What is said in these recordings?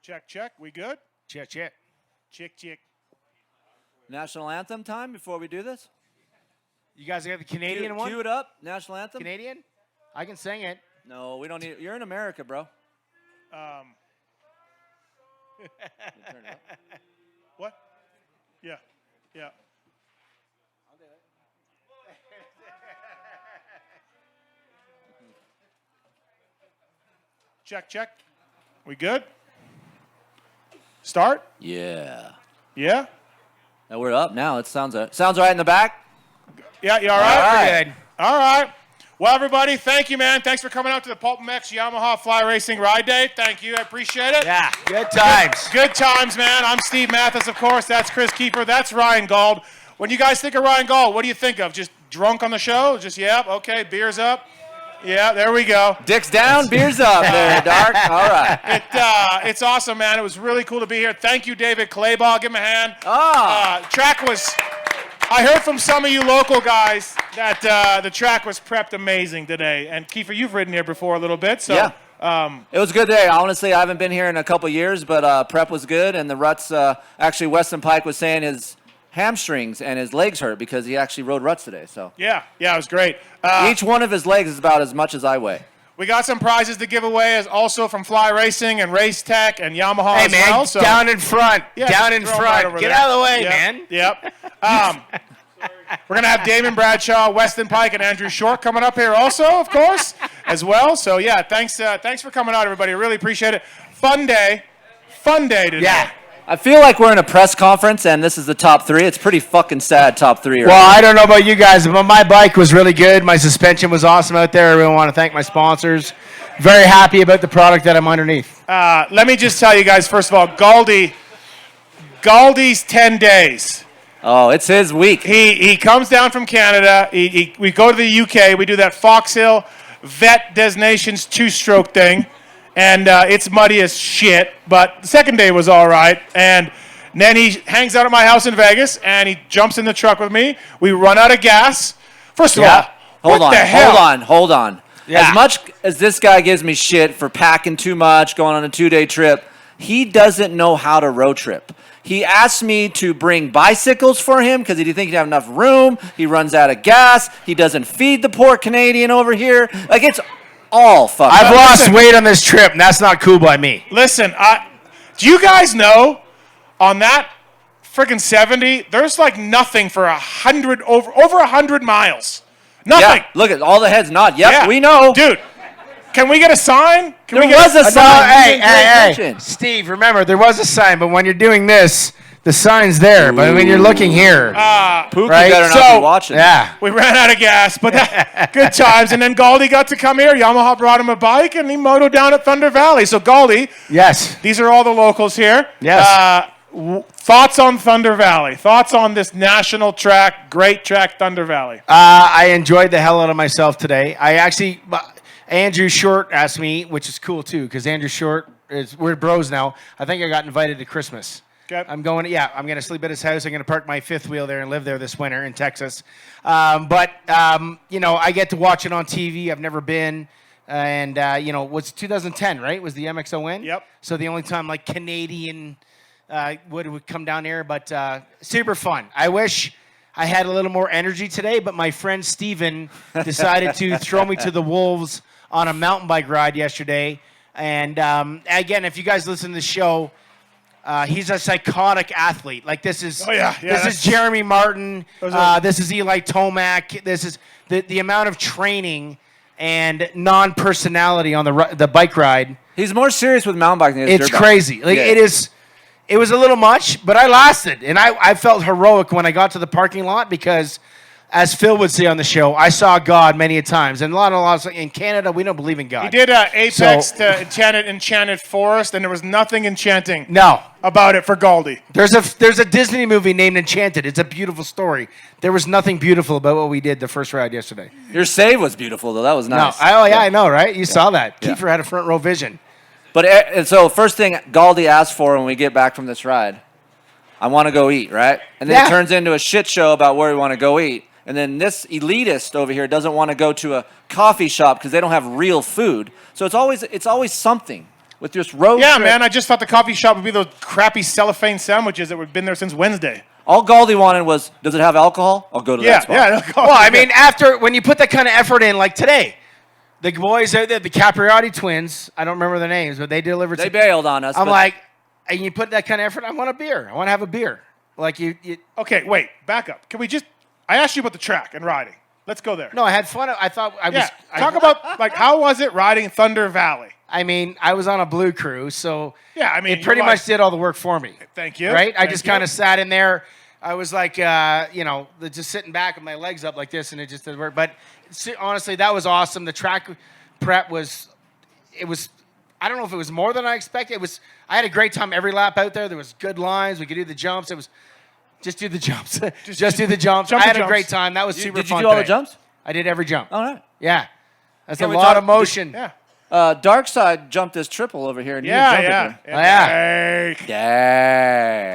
Check, check. We good? Check, check. Chick, chick. National anthem time before we do this? You guys got the Canadian one? Cue it up. National anthem? Canadian? I can sing it. No, we don't need it. You're in America, bro. Turn it up. What? Yeah, yeah. I'll do it. Check, check. We good? Start? Yeah. Yeah? Now we're up now. It sounds right in the back. Yeah, you all right? All right. We're good. All right. Well, everybody, thank you, man. Thanks for coming out to the PulpMX Yamaha Fly Racing Ride Day. Thank you. I appreciate it. Yeah, good times. Good times, man. I'm Steve Mathis, of course. That's Chris Keeper. That's Ryan Gauld. When you guys think of Ryan Gauld, what do you think of? Just drunk on the show? Just, yep, okay, beers up. Yeah, there we go. Dicks down, beers up there, Dark. All right. It's awesome, man. It was really cool to be here. Thank you, David Claybaugh. Give him a hand. Track was... I heard from some of you local guys that the track was prepped amazing today. And Kiefer, you've ridden here before a little bit. So, yeah. It was a good day. Honestly, I haven't been here in a couple years, but prep was good. And the ruts, actually, Weston Pike was saying his hamstrings and his legs hurt because he actually rode ruts today. So yeah, it was great. Each one of his legs is about as much as I weigh. We got some prizes to give away as also from Fly Racing and Race Tech and Yamaha Hey, as man, well. So, down in front. yeah, down just in throw 'em right front. over Get there. out of the way, Yep, man. Yep. We're going to have Damon Bradshaw, Weston Pike, and Andrew Short coming up here also, of course, as well. So, yeah, thanks for coming out, everybody. Really appreciate it. Fun day today. Yeah. I feel like we're in a press conference, and this is the top three. It's pretty fucking sad, top three. Right Well, now. I don't know about you guys, but my bike was really good. My suspension was awesome out there. I really want to thank my sponsors. Very happy about the product that I'm underneath. Let me just tell you guys, first of all, Gauldy's 10 days. Oh, it's his week. He comes down from Canada. We go to the UK. We do that Foxhill Vet Des Nations two-stroke thing. And it's muddy as shit. But the second day was all right. And then he hangs out at my house in Vegas. And he jumps in the truck with me. We run out of gas. First of all, Hold what the hell? Hold on. Yeah. As much as this guy gives me shit for packing too much, going on a 2-day trip, he doesn't know how to road trip. He asked me to bring bicycles for him because he didn't think he'd have enough room. He runs out of gas. He doesn't feed the poor Canadian over here. Like, it's all fucked I've up. lost weight on this trip, and that's not cool by me. Listen, do you guys know on that freaking 70, there's like nothing for over 100 miles. Nothing. Yeah, look at all the heads nod. Yep, Yeah. we know. Dude, can we get a sign? Can we There get was a sign. Hey, You didn't pay hey, attention. Steve, remember, there was a sign, but when you're doing this, the sign's there. But when you're looking here, Pookie right? better not So- be watching. yeah. We ran out of gas, but good times. And then Gauldy got to come here. Yamaha brought him a bike, and he motoed down at Thunder Valley. So, Gauldy, Yes. these are all the locals here. Yes. Thoughts on Thunder Valley? Thoughts on this national track, great track, Thunder Valley? I enjoyed the hell out of myself today. Andrew Short asked me, which is cool too, because Andrew Short we're bros now. I think I got invited to Christmas. Okay. I'm going to sleep at his house. I'm going to park my fifth wheel there and live there this winter in Texas. I get to watch it on TV. I've never been. And, was 2010, right? Was the MXO win? Yep. So the only time, like, Canadian would come down here. But super fun. I wish I had a little more energy today, but my friend Steven decided to throw me to the wolves on a mountain bike ride yesterday. And, again, if you guys listen to the show, he's a psychotic athlete. Like, this is this is Jeremy Martin. This is Eli Tomac. This is the amount of training and non-personality on the bike ride. He's more serious with mountain biking than he is It's dirt bike. crazy. Like, it was a little much, but I lasted. And I felt heroic when I got to the parking lot because, as Phil would say on the show, I saw God many a times. And a lot of in Canada, we don't believe in God. He did Apex to Enchanted Forest, and there was nothing enchanting about it for Gauldy. There's a Disney movie named Enchanted. It's a beautiful story. There was nothing beautiful about what we did the first ride yesterday. Your save was beautiful, though. That was nice. I know, right? You saw that. Yeah. Kiefer had a front row vision. But so first thing Gauldy asked for when we get back from this ride, I want to go eat, right? And then it turns into a shit show about where we want to go eat. And then this elitist over here doesn't want to go to a coffee shop because they don't have real food. So it's always something. with this road Yeah, trip. man. I just thought the coffee shop would be those crappy cellophane sandwiches that have been there since Wednesday. All Galdi wanted was, does it have alcohol? I'll go to that spot. Yeah. Well, I mean, when you put that kind of effort in, like today, the boys out there, the Capriati twins, I don't remember their names, but they delivered. They bailed on us. I'm like, and you put that kind of effort, I want a beer. I want to have a beer. Like you. Okay, wait. Back up. Can we just? I asked you about the track and riding. Let's go there. No, I had fun. I thought I was. Yeah. Talk about like how was it riding Thunder Valley? I mean, I was on a blue crew, so Yeah, I mean, it pretty much did all the work for me. Thank you. Right? I Thank just you. kind of sat in there. I was like, just sitting back with my legs up like this, and it just didn't work. But honestly, that was awesome. The track prep was. I don't know if it was more than I expected. I had a great time every lap out there. There was good lines. We could do the jumps. It was just do the jumps. just do the jumps. Jump I the had a jumps. great time. That was super did fun. you do all the today. jumps? I did every jump. All right. Yeah. That's Can a we lot talk- of motion. Yeah. Darkside jumped this triple over here. And you didn't jump it Yeah. there. Oh, yeah. Hey.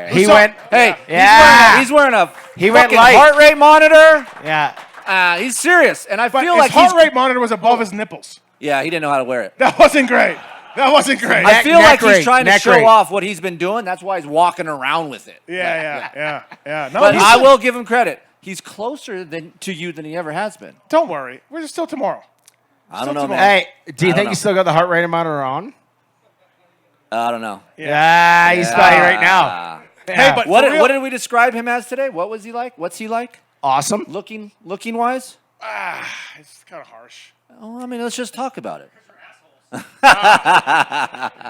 Dang. He saw- went. Hey, Yeah. he's wearing a He went fucking light. heart rate monitor. Yeah. He's serious, and I But feel his like heart rate monitor was above his nipples. Yeah, he didn't know how to wear it. That wasn't great. That wasn't great. I feel like neck rate, he's trying to neck show rate. off what he's been doing. That's why he's walking around with it. Yeah. No, But he's I still- will give him credit. He's closer to you than he ever has been. Don't worry. We're still tomorrow. I don't know, tomorrow. man. Hey, do you I don't think know. you still got the heart rate monitor on? I don't know. Yeah, he's got it right now. Hey, but What for did, real- what did we describe him as today? What was he like? What's he like? Awesome. Looking wise? It's kind of harsh. Oh, I mean, let's just talk about it.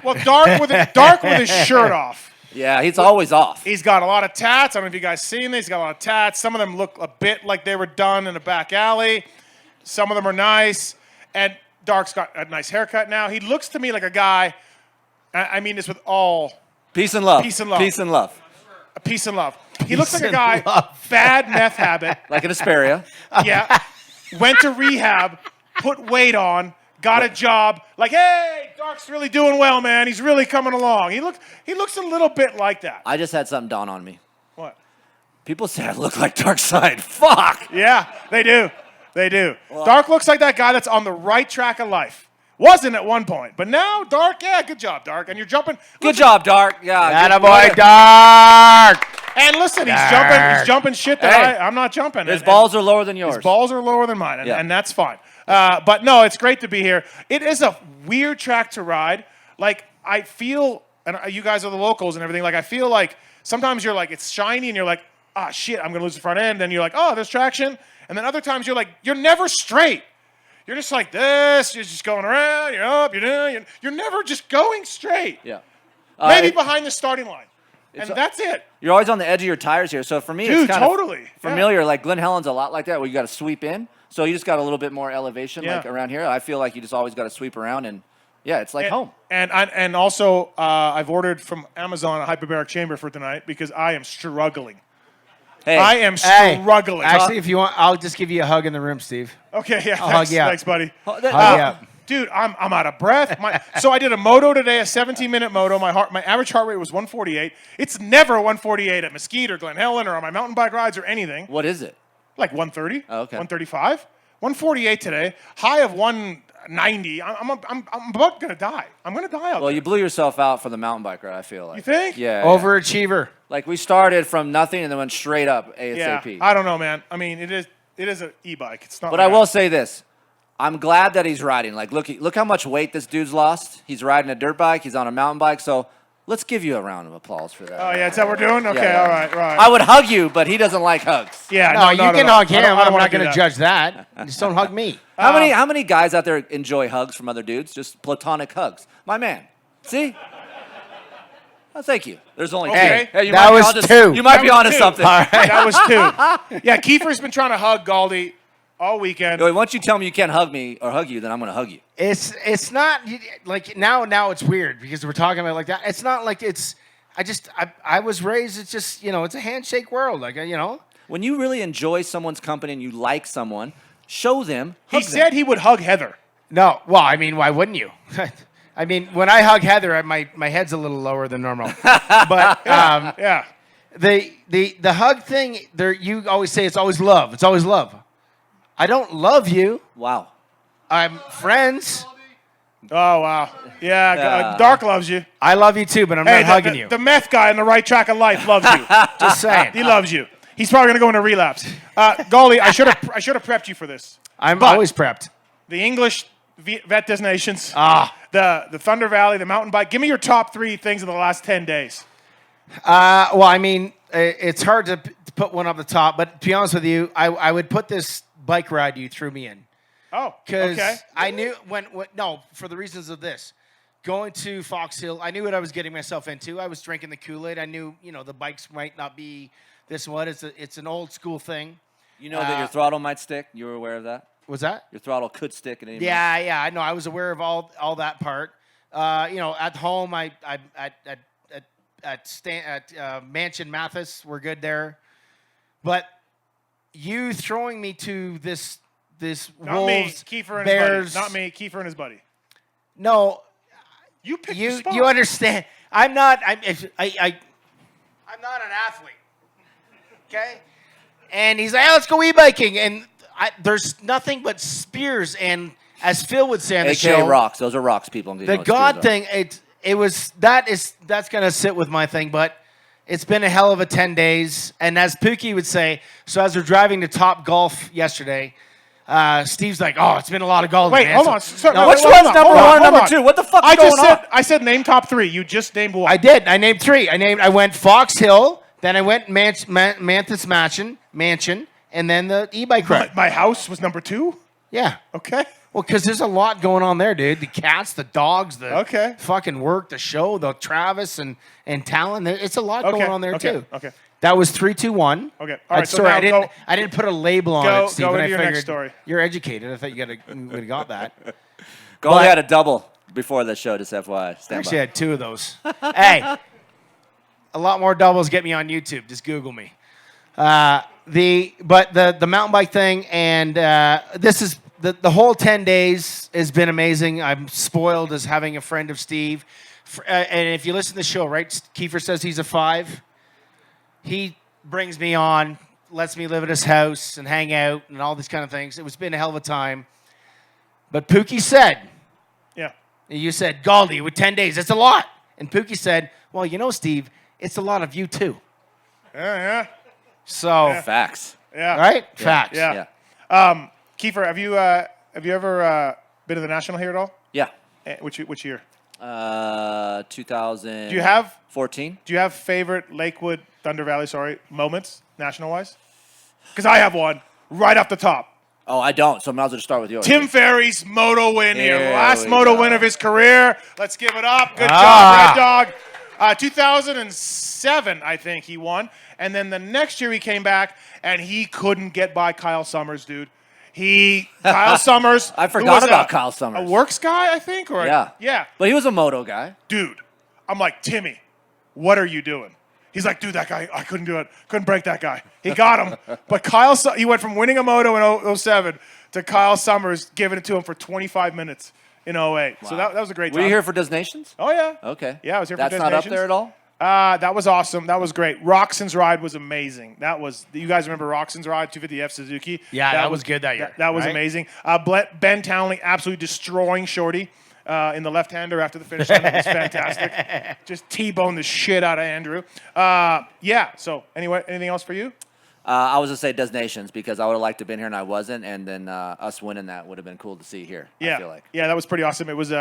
Well, dark with his shirt off. Yeah, he's always off. He's got a lot of tats. I don't know if you guys seen this. He's got a lot of tats. Some of them look a bit like they were done in a back alley. Some of them are nice. And Dark's got a nice haircut now. He looks to me like a guy. I mean this with all Peace and love. Peace and love. Peace and love. peace and love. He looks like a and guy, love. bad meth habit. Like an Asperia. Yeah. Went to rehab, put weight on, got a job. Like, hey, Dark's really doing well, man. He's really coming along. He looks a little bit like that. I just had something dawn on me. What? People say I look like Darkside. Fuck. Yeah, they do. They do. Dark looks like that guy that's on the right track of life. Wasn't at one point, but now Dark. Yeah, good job, Dark. And you're jumping. Good job, Dark. Yeah. good- Attaboy, Dark. And listen, he's Dark. jumping shit that Hey. I'm not jumping. His And- balls are lower than yours. His balls are lower than mine, and, Yeah. and that's fine. But no, it's great to be here. It is a weird track to ride. Like, I feel, and you guys are the locals and everything, like, I feel like sometimes you're like, it's shiny, and you're like, ah, shit, I'm going to lose the front end. Then you're like, oh, there's traction. And then other times you're like, you're never straight. You're just like this. You're just going around. You're up. You're down. You're never just going straight. Yeah. Maybe it- behind the starting line. And that's it. You're always on the edge of your tires here. So for me, Dude, it's kind totally. of familiar. Like Glen Helen's a lot like that, where you got to sweep in. So you just got a little bit more elevation, Yeah. like around here. I feel like you just always got to sweep around, and yeah, it's like home. And also, I've ordered from Amazon a hyperbaric chamber for tonight because I am struggling. Hey, I am Hey, struggling. actually, if you want, I'll just give you a hug in the room, Steve. Okay, yeah, I'll thanks, hug you up. thanks, buddy. Hug you up. Dude, I'm out of breath. So I did a moto today, a 17-minute moto. My average heart rate was 148. It's never 148 at Mesquite or Glen Helen or on my mountain bike rides or anything. what is it? Like 130, Oh, okay. 135, 148 today. High of 190. I'm about gonna die. I'm gonna die out Well, there. you blew yourself out for the mountain bike ride, I feel like. You think? Yeah. Overachiever. Like we started from nothing and then went straight up Yeah. ASAP. I don't know, man. I mean, it is an e-bike. It's not. But I will say this. I'm glad that he's riding. Like, look how much weight this dude's lost. He's riding a dirt bike. He's on a mountain bike. So let's give you a round of applause for that. Oh yeah, is that what we're doing? Okay, Yeah. all right, right. I would hug you, but he doesn't like hugs. yeah, No, you can hug him. I don't I'm wanna not do going to that. judge that. Just don't hug me. How many guys out there enjoy hugs from other dudes? Just platonic hugs. My man. See? Oh, thank you. There's only Okay. two. Hey, you that might be was onto- two. You might That be was onto two. something. All right. That was two. Yeah, Kiefer's been trying to hug Galdi all weekend. Wait, once you tell me you can't hug me or hug you, then I'm going to hug you. It's not like now it's weird because we're talking about it like that. It's not like it's. I was raised. It's just it's a handshake world. Like When you really enjoy someone's company and you like someone, show them. He hug them. said he would hug Heather. No. Well, I mean, why wouldn't you? I mean, when I hug Heather, my head's a little lower than normal. But Yeah. the hug thing, you always say it's always love. It's always love. I don't love you. Wow. I'm friends. Oh, wow. Yeah, Yeah. Dark loves you. I love you too, but I'm Hey, not hugging the, you. the meth guy on the right track of life loves you. Just saying. He loves you. He's probably going to go into relapse. Goldy, I should have prepped you for this. I'm But always prepped. the English vet destinations, Ah. the Thunder Valley, the mountain bike. Give me your top 3 things in the last 10 days. Well, I mean, it's hard to put one up the top, but to be honest with you, I would put this bike ride you threw me in. Oh, Because okay. I knew no, for the reasons of this. Going to Fox Hill, I knew what I was getting myself into. I was drinking the Kool-Aid. I knew, the bikes might not be this one. It's an old school thing. You know that your throttle might stick. You were aware of that. Was that? Your throttle could stick at any moment. Yeah, I know. I was aware of all that part. At home, at Mansion Mathis, we're good there. But you throwing me to this Not Wolves, me, Kiefer and Bears. his buddy. Not me, Kiefer and his buddy. No, You picked the spot. you understand. I'm not an athlete. Okay? And he's like, let's go e-biking. And there's nothing but spears. And as Phil would say on the AKA show, rocks. Those are rocks, people. the God thing, that's gonna sit with my thing, but it's been a hell of a 10 days. And as Pookie would say, so as we're driving to Top Golf yesterday, Steve's like, "Oh, it's been a lot of golf." Wait, man. hold So- on. Sorry, No, wait, Which hold one's on, number hold on, one and hold number on. two? What the fuck I is going just said on? I said name top 3. You just named one. I did. I named 3. I went Fox Hill, then I went Manthis Mansion, and then the e-bike ride. My house was number 2. Yeah. Okay. Well, because there's a lot going on there, dude. The cats, the dogs, the Okay. fucking work, the show, the Travis and Talon. It's a lot Okay. going on there Okay. too. Okay. That was 3, 2, 1. Okay. All right, so Sorry, now I didn't put a label on go it, Stephen. into I your figured next story. You're educated. I thought you would have got that. Goldie But- had a double before the show, just FYI. I Stand actually by. had 2 of those. Hey, a lot more doubles get me on YouTube. Just Google me. The mountain bike thing, and this is the whole 10 days has been amazing. I'm spoiled as having a friend of Steve. And if you listen to the show, right, Kiefer says he's a 5. He brings me on, lets me live at his house and hang out and all these kind of things. It's been a hell of a time. But Pookie said, Yeah. you said, Galdi, with 10 days, that's a lot. And Pookie said, well, Steve, it's a lot of you too. Yeah. So, Facts. Yeah. right? Facts. Yeah. Yeah. Kiefer, have you ever been to the National here at all? Yeah. Which year? 2014. Do you have favorite Lakewood Thunder Valley moments national wise? Because I have one right off the top. Oh, I don't. So I might as well just start with yours. Tim Ferry's moto win here. Here Last we moto go. win of his career. Let's give it up. Good job, Red Dog. 2007, I think he won. And then the next year he came back and he couldn't get by Kyle Summers, dude. Kyle Summers. I who forgot was about Kyle Summers. A works guy, I think? Yeah. Yeah. But he was a moto guy. Dude, I'm like, Timmy, what are you doing? He's like, dude, that guy, I couldn't do it. Couldn't break that guy. He got him. But he went from winning a moto in 07 to Kyle Summers giving it to him for 25 minutes in 08. So that was a great time. Were you here for Destinations? Oh, yeah. Okay. Yeah, I was here for That's not up Destinations. there at all? That was awesome. That was great. Roxon's ride was amazing. You guys remember Roxon's ride, 250F Suzuki? Yeah, that was good that year. That was right? amazing. Ben Townley absolutely destroying Shorty in the left-hander after the finish line. That was fantastic. Just T-boned the shit out of Andrew. Yeah, so anyway, anything else for you? I was going to say Destinations because I would have liked to have been here and I wasn't, and then us winning that would have been cool to see here, Yeah. I feel like. Yeah, that was pretty awesome. It was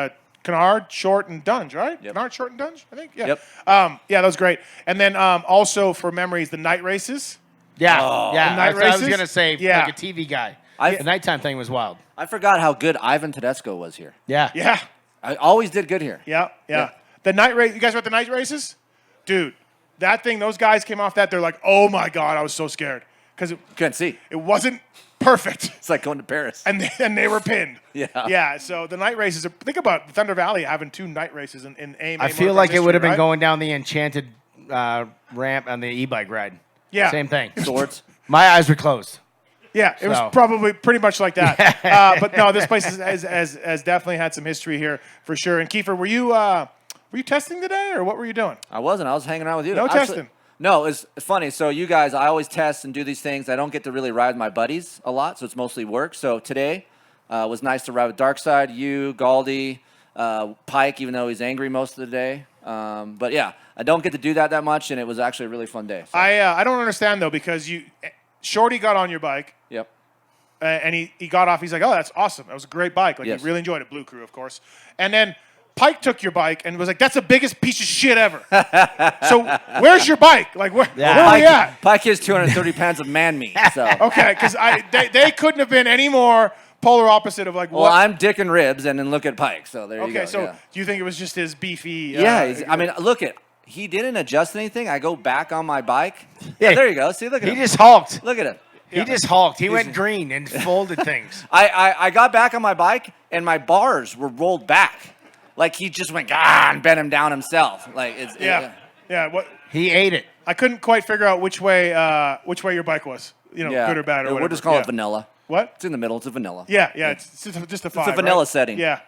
Kennard, Short, and Dunge, right? Yep. Kennard, Short, and Dunge, I think? Yeah. Yep. Yeah, that was great. And then also for memories, the night races. Yeah, Oh. yeah. The night That's what I was races? gonna say, Yeah. like a TV guy. I- The nighttime thing was wild. I forgot how good Ivan Tedesco was here. Yeah. Yeah. I always did good here. Yeah. Yeah. The night race. You guys were at the night races, dude. That thing. Those guys came off that. They're like, oh my god, I was so scared because Couldn't see. it wasn't perfect, It's like going to Paris. and they were pinned. Yeah. Yeah. So the night races. Think about Thunder Valley having 2 night races in AMA. I feel like it would have been right? going down the enchanted ramp on the e-bike ride. Yeah. Same thing. Swords. My eyes were closed. Yeah, it was So. probably pretty much like that. But no, this place has definitely had some history here for sure. And Kiefer, were you testing today or what were you doing? I wasn't. I was hanging around with you. No Actually, testing. No, it's funny. So you guys, I always test and do these things. I don't get to really ride with my buddies a lot, so it's mostly work. So today was nice to ride with Darkside, you, Galdi, Pike, even though he's angry most of the day. But yeah, I don't get to do that much, and it was actually a really fun day. So. I don't understand though, because Shorty got on your bike. Yep. And he got off. He's like, "Oh, that's awesome. That was a great bike. Like, Yes. he really enjoyed it." Blue Crew, of course. And then Pike took your bike and was like, "That's the biggest piece of shit ever." So where's your bike? Like, where are we at? Pike is 230 pounds of man meat. So. Okay, because they couldn't have been any more polar opposite of like Well, what. I'm Dick and Ribs, and then look at Pike. So there you go. Okay, so yeah. do you think it was just his beefy? I mean, look at. He didn't adjust anything. I go back on my bike. Yeah. There you go. See, look at He him. just hulked. Look at him. He just hulked. He went green and folded things. I got back on my bike, and my bars were rolled back. Like he just went, and bent him down himself. Like Yeah. What? He ate it. I couldn't quite figure out which way your bike was. You know, good or bad or whatever. We'll just call it vanilla. What? It's in the middle. It's a vanilla. Yeah. It's just a 5. It's a vanilla right? setting. Yeah.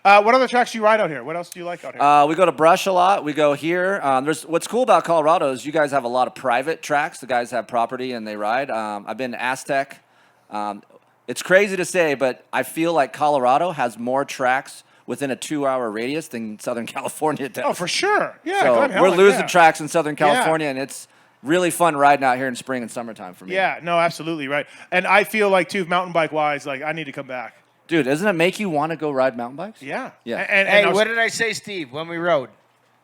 What other tracks do you ride out here? What else do you like out here? We go to Brush a lot. We go here. There's what's cool about Colorado is you guys have a lot of private tracks. The guys have property and they ride. I've been to Aztec. It's crazy to say, but I feel like Colorado has more tracks within a 2-hour radius than Southern California does. Oh, for sure. Yeah. So God, hell, we're losing yeah. tracks in Southern California, and it's really fun riding out here in spring and summertime for me. Yeah, no, absolutely right. And I feel like too, mountain bike wise, like I need to come back. Dude, doesn't it make you want to go ride mountain bikes? Yeah. Yeah. And Hey, I was- what did I say, Steve, when we rode?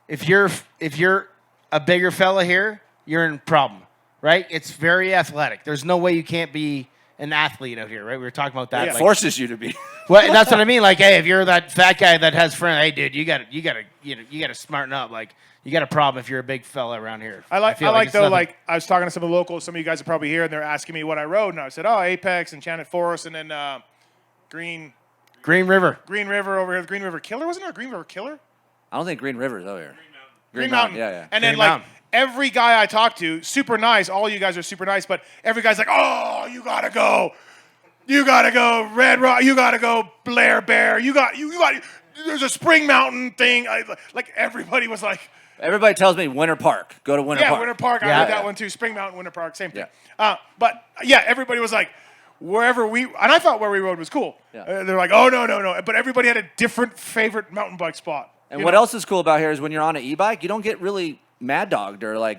If you're a bigger fella here, you're in problem, right? It's very athletic. There's no way you can't be an athlete out here, right? We were talking about that. Yeah. Like, Forces you to be. well, that's what I mean. Like, hey, if you're that fat guy that has friends, hey, dude, you gotta smarten up. Like, you got a problem if you're a big fella around here. I like feel though, it's nothing- like I was talking to some of the locals, some of you guys are probably here, and they're asking me what I rode, and I said, oh, Apex, Enchanted Forest, and then Green River. River over here, the Green River Killer, wasn't there a Green River Killer? I don't think Green River's over here. Green Mountain. Yeah. And then Green like Mountain. every guy I talk to, super nice, all you guys are super nice, but every guy's like, oh, you gotta go. You gotta go Red Rock. You gotta go Blair Bear. You got. There's a Spring Mountain thing. Like everybody was like, Everybody tells me Winter Park. Go to Winter Park. Winter Park. I Yeah. heard that one too. Spring Mountain, Winter Park, same thing. Yeah. But yeah, everybody was like, wherever we, and I thought where we rode was cool. Yeah. They're like, oh no, but everybody had a different favorite mountain bike spot. And You what know? else is cool about here is when you're on an e-bike, you don't get really mad dogged or like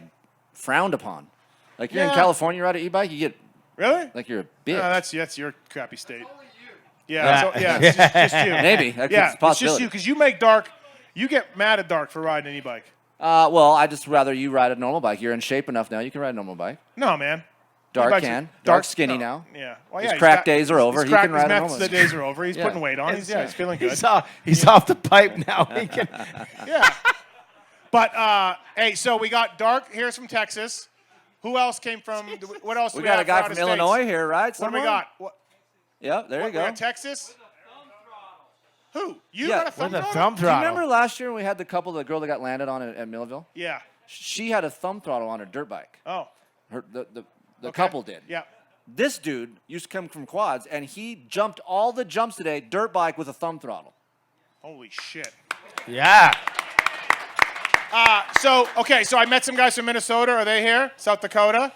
frowned upon. Like you're in Yeah. California, you ride an e-bike, you get Really? like you're a bitch. That's your crappy state. Yeah. Yeah, it's just you. Maybe. That's Yeah, a it's just possibility. you because you make dark. You get mad at dark for riding an e-bike. Well, I just rather you ride a normal bike. You're in shape enough now. You can ride a normal bike. No, man. Dark E-bikes can. are- Dark skinny no. now. Yeah. Well, His yeah. crack days are over. He can ride a his normal meth days are over. He's Yeah. putting weight on. He's feeling good. He's off the pipe now. He can, Yeah. But hey, so we got Dark. Here's from Texas. Who else came from? What else? We do got a have guy from from out of Illinois states? here, right? What do we Someone? got? What, Yeah, there you we go. got Texas. Who? You Yeah, got a thumb with a throttle? thumb Do you throttle. remember last year when we had the couple, the girl that got landed on at Millville? Yeah. She had a thumb throttle on her dirt bike. Oh. The okay. couple did. Yeah. This dude used to come from quads, and he jumped all the jumps today, dirt bike with a thumb throttle. Holy shit. Yeah. So I met some guys from Minnesota. Are they here? South Dakota?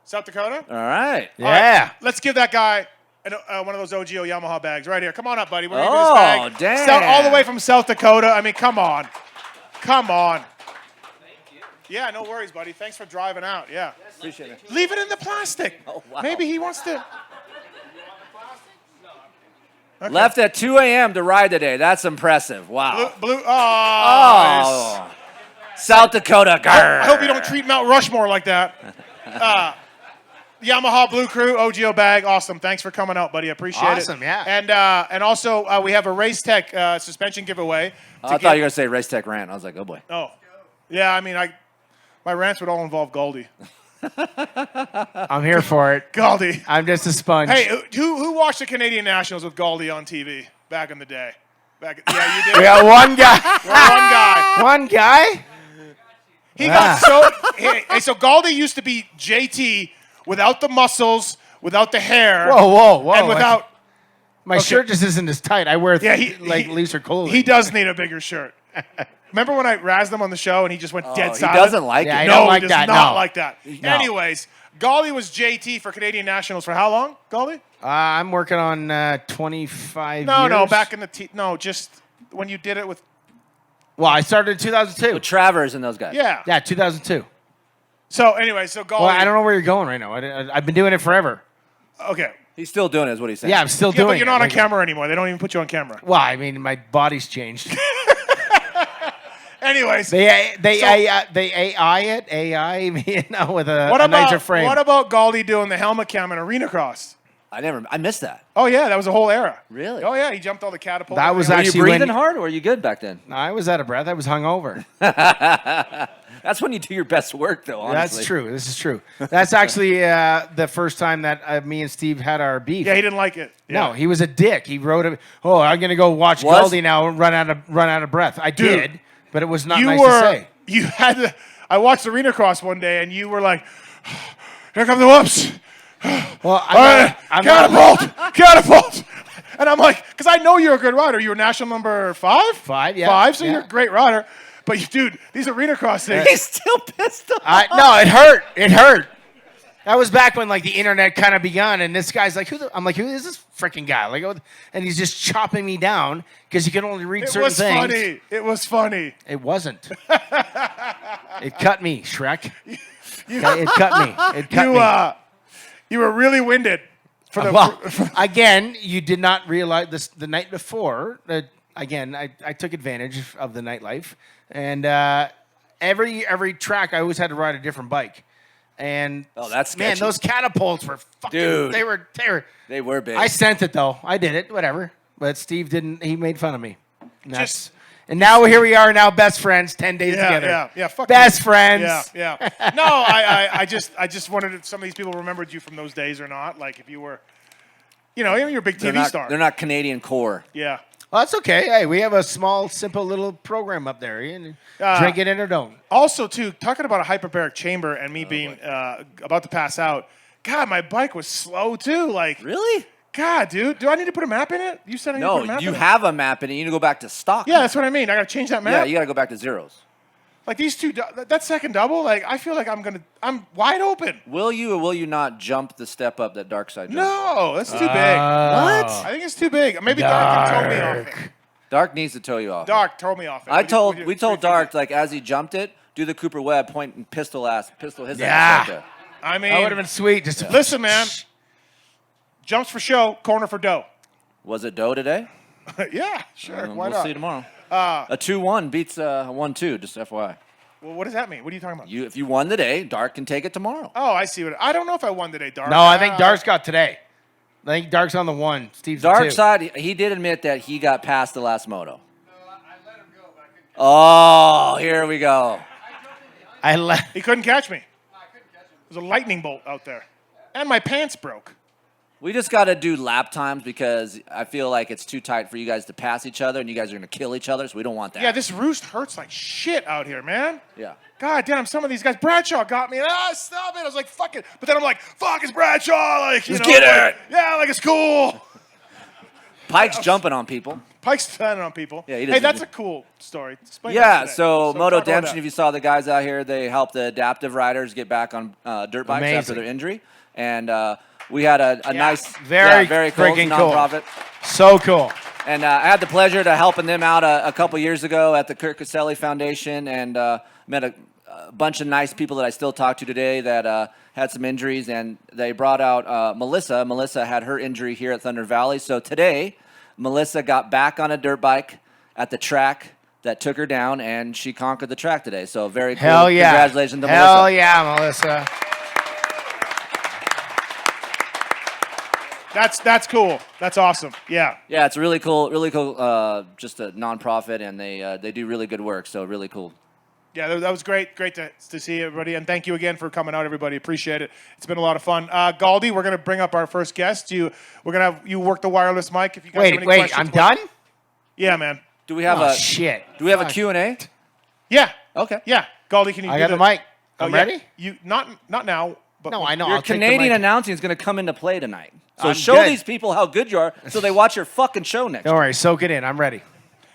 South Dakota? All right. All right, Yeah. let's give that guy one of those OGO Yamaha bags right here. Come on up, buddy. We're gonna Oh, give this bag. damn. All the way from South Dakota. I mean, come on. Come on. Yeah, no worries, buddy. Thanks for driving out. Yeah. Appreciate it. Leave it in the plastic. Oh, wow. Maybe he wants to. Okay. Left at 2 a.m. to ride today. That's impressive. Wow. Blue. Oh. Oh. South Dakota. I hope you don't treat Mount Rushmore like that. Yamaha Blue Crew, OGO bag, awesome. Thanks for coming out, buddy. I appreciate it. Awesome, yeah. And also we have a Race Tech suspension giveaway. I thought you were going to say Race Tech Rant. I was like, oh, boy. Oh, yeah. I mean, my rants would all involve Galdi. I'm here for it. Galdi. I'm just a sponge. Hey, who watched the Canadian Nationals with Galdi on TV back in the day? Yeah, you did. We got one guy. One guy. One guy? He got so. Hey, so Galdi used to be JT without the muscles, without the hair. Whoa. And without. My shirt just isn't as tight. I wear looser clothing. He does need a bigger shirt. Remember when I razzed him on the show and he just went dead He silent? doesn't like Yeah, I it. don't No, like he does that, not no. like that. No. Anyways, Galdi was JT for Canadian Nationals for how long, Galdi? I'm working on 25 years. No, back in the no, just when you did it with? Well, I started in 2002. With Travers and those guys. Yeah. Yeah, 2002. So anyway, so Galdi. Well, I don't know where you're going right now. I've been doing it forever. Okay. He's still doing it, is what he's saying. Yeah, I'm still Yeah, doing it. but you're not on Like, camera anymore. They don't even put you on camera. Well, I mean, my body's changed. Anyways, They So- AI it, with a nicer frame. What about Galdi doing the helmet cam in Arena Cross? I missed that. Oh yeah, that was a whole era. Really? Oh yeah, he jumped all the catapults. That was Were you actually breathing when hard or were you good back then? I was out of breath. I was hungover. That's when you do your best work, though, honestly. That's true. This is true. That's actually the first time that me and Steve had our beef. Yeah, he didn't like it. No, Yeah. he was a dick. He wrote it. Oh, I'm gonna go watch Was? Goldie now and run out of breath. I Dude, did, but it was not you nice were. to say. You had to. I watched Arena Cross one day, and you were like, "Here come the whoops." Well, All right, catapult. And I'm like, because I know you're a good rider. You were national number 5? 5, yeah. 5, so Yeah. you're a great rider. But, dude, these Arena Cross things. He's still pissed off. No, it hurt. It hurt. That was back when like the internet kind of begun, and this guy's like, I'm like, who is this freaking guy? Like, and he's just chopping me down because he can only read It certain was things. funny. It was funny. It wasn't. It cut me, Shrek. It cut me. It cut me. You were really winded. For the, Well, again, you did not realize this the night before. Again, I took advantage of the nightlife, and every track I always had to ride a different bike. And that's man, sketchy. those catapults were fucking. Dude. They They were big. I sent it though. I did it. Whatever. But Steve didn't. He made fun of me. And Just- and now here we are. Now best friends. 10 days together. Yeah. Fuck Best you. friends. Yeah. No, I just wondered if some of these people remembered you from those days or not. Like if you were, you're a big TV star. They're not Canadian core. Yeah. Well, that's okay. Hey, we have a small, simple little program up there. You drink it in or don't. Also, too, talking about a hyperbaric chamber and me being about to pass out. God, my bike was slow too. Like, Really? God, dude, do I need to put a map in it? You said I need to put a No, map you in it? have a map in it. You need to go back to stock. Yeah, that's what I mean. I got to change that map. Yeah, you got to go back to zeros. Like these two, that second double. Like I feel like I'm wide open. Will you or will you not jump the step up that dark side jump? No, that's too big. What? I think it's too big. Maybe Dark can tow me off it. Dark needs to tow you off. Dark told me off it. We told Dark, like, as he jumped it, do the Cooper Webb, point and pistol his Yeah. ass right there. I mean, That would have been sweet. Just listen, man. Jumps for show, corner for dough. Was it dough today? Yeah, sure. Why we'll not? see tomorrow. A 2-1 beats a 1-2, just FYI. Well, what does that mean? What are you talking about? If you won today, Dark can take it tomorrow. Oh, I see what. I don't know if I won today, Dark. No, I think Dark's got today. I think Dark's on the 1. Steve's the 2. Dark side, he did admit that he got past the last moto. Oh, here we go. He couldn't catch me. There's a lightning bolt out there, and my pants broke. We just got to do lap times because I feel like it's too tight for you guys to pass each other, and you guys are going to kill each other, so we don't want that. Yeah, this roost hurts like shit out here, man. Yeah. God damn, some of these guys. Bradshaw got me. Stop it. I was like, fuck it. But then I'm like, fuck, it's Bradshaw. Like, Let's get like, it. Yeah, like it's cool. Pike's jumping on people. Pike's standing on people. Yeah, he hey, doesn't that's do- a cool story. Explain Yeah, that today. so Moto talk about Demption, that. if you saw the guys out here, they helped the adaptive riders get back on dirt bikes after Amazing. their injury. And we had a nice, very very cool freaking cool. nonprofit. So cool. And I had the pleasure to helping them out a couple years ago at the Kirk Caselli Foundation, and met a bunch of nice people that I still talk to today that had some injuries, and they brought out Melissa. Melissa had her injury here at Thunder Valley, so today Melissa got back on a dirt bike at the track that took her down, and she conquered the track today. So very cool. Hell yeah. Congratulations to Hell Melissa. yeah, Melissa. That's cool. That's awesome. Yeah. Yeah, it's really cool. Just a nonprofit, and they do really good work. So really cool. Yeah, that was great. Great to see everybody. And thank you again for coming out, everybody. Appreciate it. It's been a lot of fun. Galdi, we're going to bring up our first guest. We're going to have you work the wireless mic. If you guys have any Wait, questions. I'm done? Yeah, man. Do we have Oh, shit. Do we have a Q&A? Yeah. Okay. Yeah. Galdi, can you I do got the mic. Oh, I'm yeah. ready? You not now, but No, I know. Your I'll take the Canadian mic. announcing is going to come into play tonight. So I'm show good. these people how good you are so they watch your fucking show next Don't worry. Soak it in. I'm ready.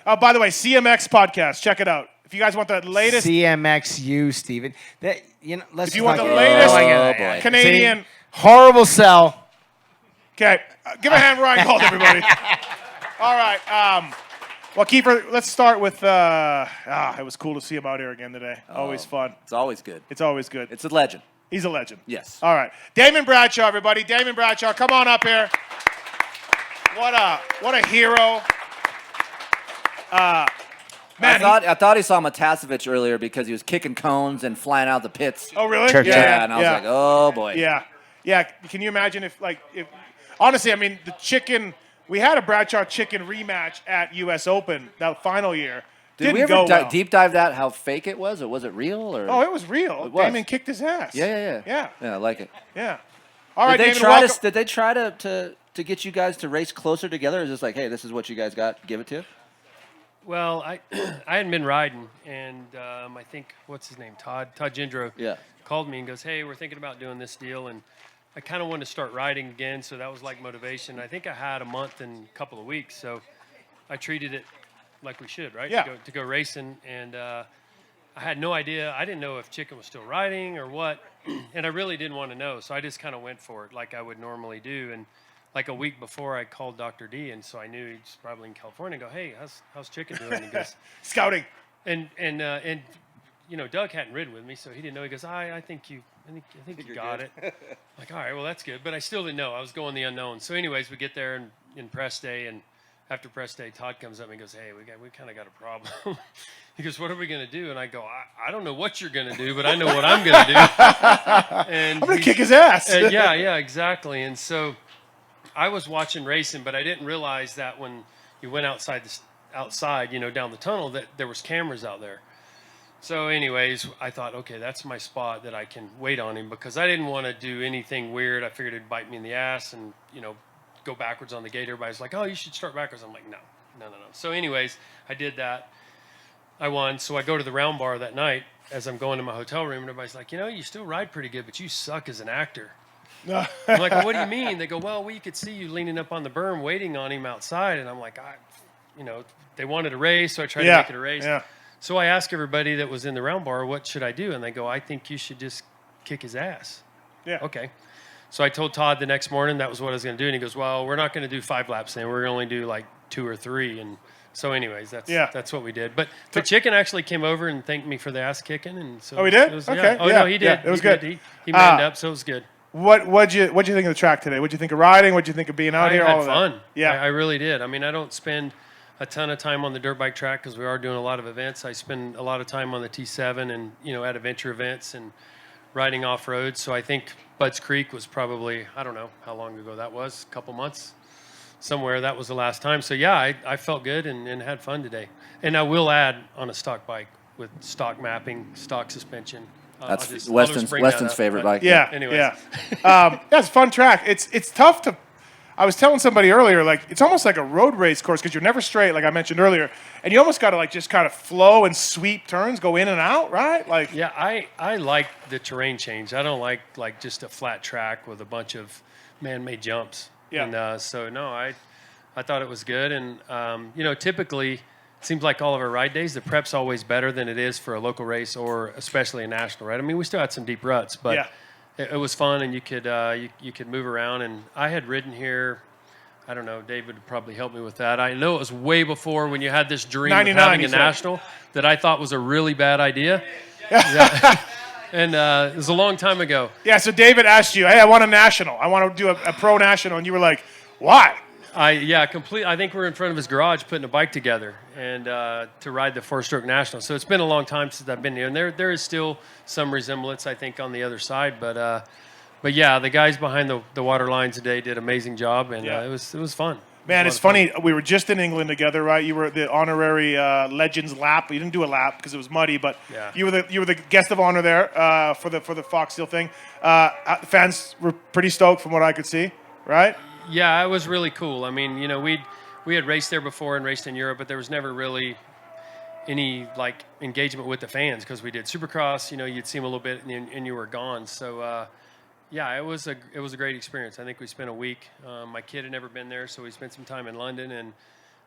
By the way, CMX podcast. Check it out. If you guys want the latest CMXU, Steven. Let's If you want not the get latest going into that. boy. Canadian. See? Horrible sell. Okay, give a hand, Ryan Gold, everybody. All right. Well, Kiefer, let's start with. It was cool to see him out here again today. Always fun. It's always good. It's always good. It's a legend. He's a legend. Yes. All right, Damon Bradshaw, everybody. Damon Bradshaw, come on up here. What a hero. Man, I thought he saw Matasevich earlier because he was kicking cones and flying out the pits. Oh, really? Yeah, and I was like, oh boy. Yeah. Can you imagine if honestly, I mean, the chicken. We had a Bradshaw chicken rematch at U.S. Open that final year. Did we ever deep dive that, how fake it was, or was it real? Or? Oh, it was real. It was. Damon kicked his ass. Yeah. Yeah, I like it. yeah. All right, Did they Damon, try welcome. did they try to get you guys to race closer together? Or is this like, hey, this is what you guys got, give it to? Well, I I hadn't been riding, and I think, what's his name, Todd Gendro Yeah. called me and goes, hey, we're thinking about doing this deal, and I kind of wanted to start riding again, so that was like motivation. I think I had a month and a couple of weeks, so I treated it like we should, right? Yeah. To go racing, and I had no idea. I didn't know if Chicken was still riding or what, and I really didn't want to know, so I just kind of went for it like I would normally do. And like a week before, I called Dr. D, and so I knew he's probably in California. And go, hey, how's Chicken doing? And he goes, Scouting. and you know, Doug hadn't ridden with me, so he didn't know. He goes, I think you got it. Like, all right, well, that's good. But I still didn't know. I was going the unknown. So anyways, we get there in press day, and after press day, Todd comes up and he goes, hey, we kind of got a problem. He goes, what are we going to do? And I go, I don't know what you're going to do, but I know what I'm going to do. And I'm going to kick his ass. yeah, exactly. And so I was watching racing, but I didn't realize that when you went outside, you know, down the tunnel, that there was cameras out there. So anyways, I thought, okay, that's my spot that I can wait on him, because I didn't want to do anything weird. I figured it'd bite me in the ass and, you know, go backwards on the gate. Everybody's like, oh, you should start backwards. I'm like, no. So anyways, I did that. I won. So I go to the round bar that night as I'm going to my hotel room, and everybody's like, you know, you still ride pretty good, but you suck as an actor. I'm like, well, what do you mean? They go, well, we could see you leaning up on the berm waiting on him outside. And I'm like, you know, they wanted a race, so I tried to make it a race. Yeah. So I asked everybody that was in the round bar, what should I do? And they go, I think you should just kick his ass. Yeah. Okay. So I told Todd the next morning that was what I was going to do. And he goes, well, we're not going to do 5 laps then. We're going to only do like 2 or 3. And so anyways, that's what we did. But the chicken actually came over and thanked me for the ass kicking. And so Oh, he did? It was, Okay. Yeah. Oh, Yeah. no, he did. Yeah, it was good. He manned up, so it was good. What'd you think of the track today? What'd you think of riding? What'd you think of being out here? I All had of that? fun. Yeah. I really did. I mean, I don't spend a ton of time on the dirt bike track because we are doing a lot of events. I spend a lot of time on the T7 and, you know, at adventure events and riding off road. So I think Budds Creek was probably, I don't know how long ago that was, a couple months, somewhere. That was the last time. So yeah, I felt good and had fun today. And I will add on a stock bike with stock mapping, stock suspension. That's I'll just Weston's bring that up, favorite but- bike. Yeah. Anyways. Yeah. It's a fun track. It's tough to. I was telling somebody earlier, like it's almost like a road race course because you're never straight, like I mentioned earlier, and you almost got to like just kind of flow and sweep turns, go in and out, right? Like Yeah, I like the terrain change. I don't like just a flat track with a bunch of man-made jumps. Yeah. And so no, I thought it was good. And you know, typically it seems like all of our ride days, the prep's always better than it is for a local race or especially a national, right? I mean, we still had some deep ruts, but Yeah. it was fun, and you could you could move around. And I had ridden here. I don't know. David would probably help me with that. I know it was way before when you had this dream of 99, having he a said. national that I thought was a really bad idea. Yeah. And it was a long time ago. yeah. So David asked you, hey, I want a national. I want to do a pro national, and you were like, why? I think we're in front of his garage putting a bike together and to ride the 4-stroke national. So it's been a long time since I've been here, and there is still some resemblance, I think, on the other side. But yeah, the guys behind the water line today did an amazing job, and Yeah. it was fun. Man, It it's was a lot of funny. We were just in England together, right? You were the honorary Legends lap. You didn't do a lap because it was muddy, but Yeah. you were the guest of honor there for the Fox Steel thing. The fans were pretty stoked from what I could see, right? Yeah, it was really cool. I mean, you know, we had raced there before and raced in Europe, but there was never really any like engagement with the fans because we did Supercross. You know, you'd see them a little bit and you were gone. So yeah, it was a great experience. I think we spent a week. My kid had never been there, so we spent some time in London and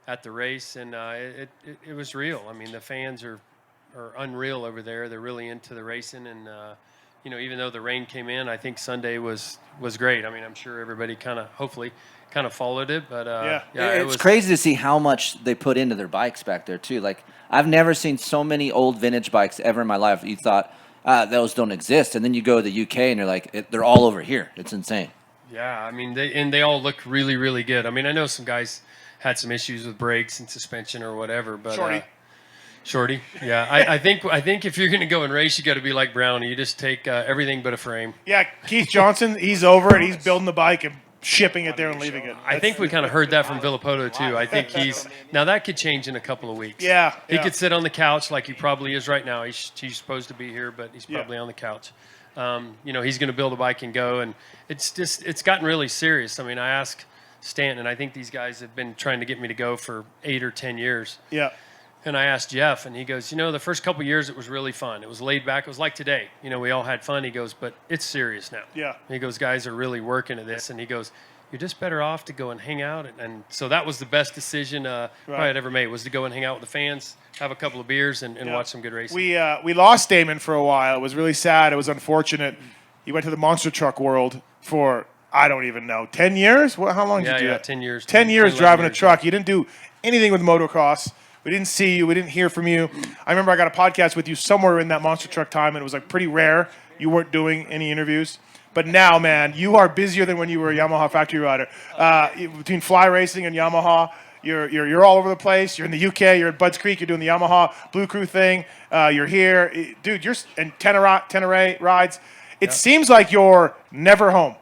at the race, and it was real. I mean, the fans are unreal over there. They're really into the racing, and you know, even though the rain came in, I think Sunday was great. I mean, I'm sure everybody kind of hopefully kind of followed it. But Yeah. it It's was crazy to see how much they put into their bikes back there too. Like I've never seen so many old vintage bikes ever in my life. You thought those don't exist, and then you go to the UK and you're like, they're all over here. It's insane. Yeah, I mean, they all look really, really good. I mean, I know some guys had some issues with brakes and suspension or whatever, but Shorty, yeah. I think if you're going to go and race, you got to be like Brownie. You just take everything but a frame. Yeah, Keith Johnson, he's over it. He's building the bike and shipping it there and leaving it. I think we kind of heard that from Villapoto too. I think now that could change in a couple of weeks. Yeah, he could sit on the couch like he probably is right now. He's supposed to be here, but he's probably on the couch. He's going to build a bike and go, and it's gotten really serious. I mean, I asked Stanton, and I think these guys have been trying to get me to go for 8 or 10 years. Yeah. And I asked Jeff, and he goes, the first couple of years it was really fun. It was laid back. It was like today. We all had fun. He goes, but it's serious now. Yeah. He goes, guys are really working at this. And he goes, you're just better off to go and hang out. And so that was the best decision I had ever made, was to go and hang out with the fans, have a couple of beers, and watch some good racing. We lost Damon for a while. It was really sad. It was unfortunate. He went to the monster truck world for, I don't even know, 10 years? How long did you do that? 10 years. 10 years driving a truck. You didn't do anything with motocross. We didn't see you. We didn't hear from you. I remember I got a podcast with you somewhere in that monster truck time, and it was like pretty rare. You weren't doing any interviews. But now, man, you are busier than when you were a Yamaha factory rider. Between fly racing and Yamaha, you're all over the place. You're in the UK. You're at Budds Creek. You're doing the Yamaha Blue Crew thing. You're here. Dude, you're in Tenere rides. It seems like you're never home.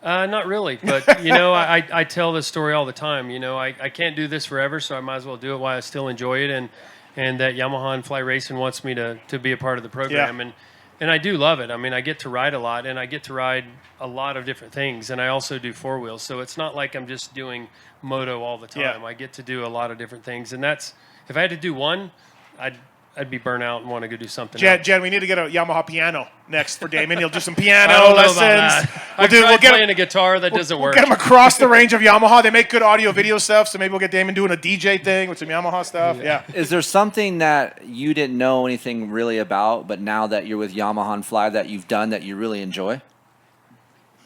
Not really, but I tell this story all the time. I can't do this forever, so I might as well do it while I still enjoy it, and that Yamaha and Fly Racing wants me to be a part of the program, and I do love it. I mean, I get to ride a lot, and I get to ride a lot of different things, and I also do four wheels, so it's not like I'm just doing moto all the time. Yeah. I get to do a lot of different things, and that's, if I had to do one, I'd be burnt out and want to go do something else. Jen, we need to get a Yamaha piano next for Damon. He'll do some piano I don't know lessons. about that. I've tried playing a guitar. That doesn't work. We'll get him across the range of Yamaha. They make good audio video stuff, so maybe we'll get Damon doing a DJ thing with some Yamaha stuff. Yeah. Is there something that you didn't know anything really about, but now that you're with Yamaha and Fly that you've done that you really enjoy?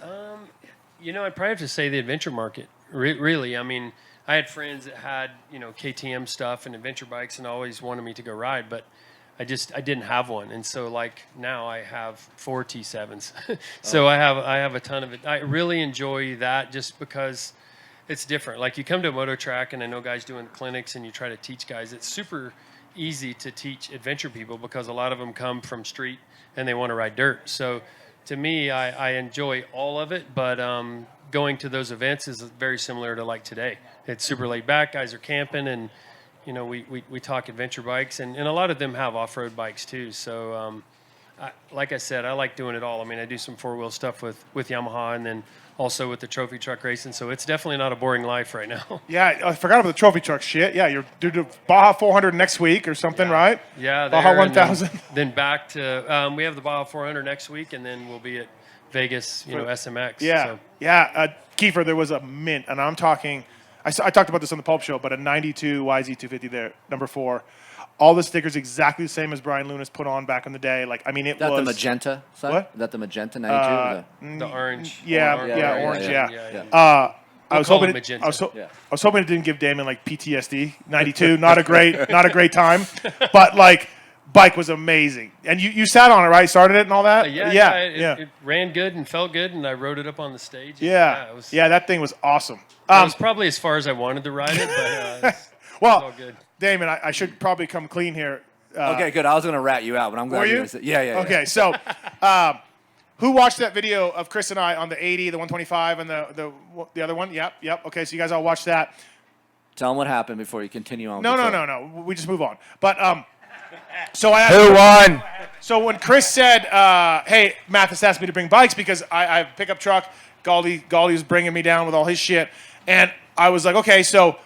I'd probably have to say the adventure market. Really, I mean, I had friends that had, KTM stuff and adventure bikes and always wanted me to go ride, but I didn't have one. And so like now I have 4 T7s. So I have a ton of it. I really enjoy that just because it's different. Like you come to a moto track and I know guys doing clinics and you try to teach guys. It's super easy to teach adventure people because a lot of them come from street and they want to ride dirt. So to me, I enjoy all of it, but going to those events is very similar to like today. It's super laid back. Guys are camping, and we talk adventure bikes, and a lot of them have off-road bikes too. So, like I said, I like doing it all. I mean, I do some four-wheel stuff with Yamaha, and then also with the trophy truck racing. So it's definitely not a boring life right now. Yeah, I forgot about the trophy truck shit. Yeah, you're doing the Baja 400 next week or something, right? Yeah, Baja 1000. Then back to we have the Baja 400 next week, and then we'll be at Vegas, SMX. Yeah, so. yeah. Kiefer, there was a mint, and I'm talking. I talked about this on the Pulp Show, but a 92 YZ250 there, number 4. All the stickers exactly the same as Brian Lunas put on back in the day. Like, I mean, it Is that was the magenta side? What? Is that the magenta 92? The orange. orange. Yeah. I was call hoping it magenta. I was hoping it didn't give Damon like PTSD. 92, not a great time, but like. Bike was amazing, and you sat on it, right? Started it and all that. It ran good and felt good, and I rode it up on the stage. That thing was awesome. It was probably as far as I wanted to ride it, but well, it's all good. Damon, I should probably come clean here. Okay, good. I was going to rat you out, but I'm glad you? Yeah. Okay, so who watched that video of Chris and I on the 80, the 125, and the other one? Yep. Okay, so you guys all watched that. Tell them what happened before you continue on. No. We just move on. But so I asked Who won? So when Chris said, "Hey, Mathis asked me to bring bikes because I have a pickup truck," Galdi was bringing me down with all his shit, and I was like, "Okay, so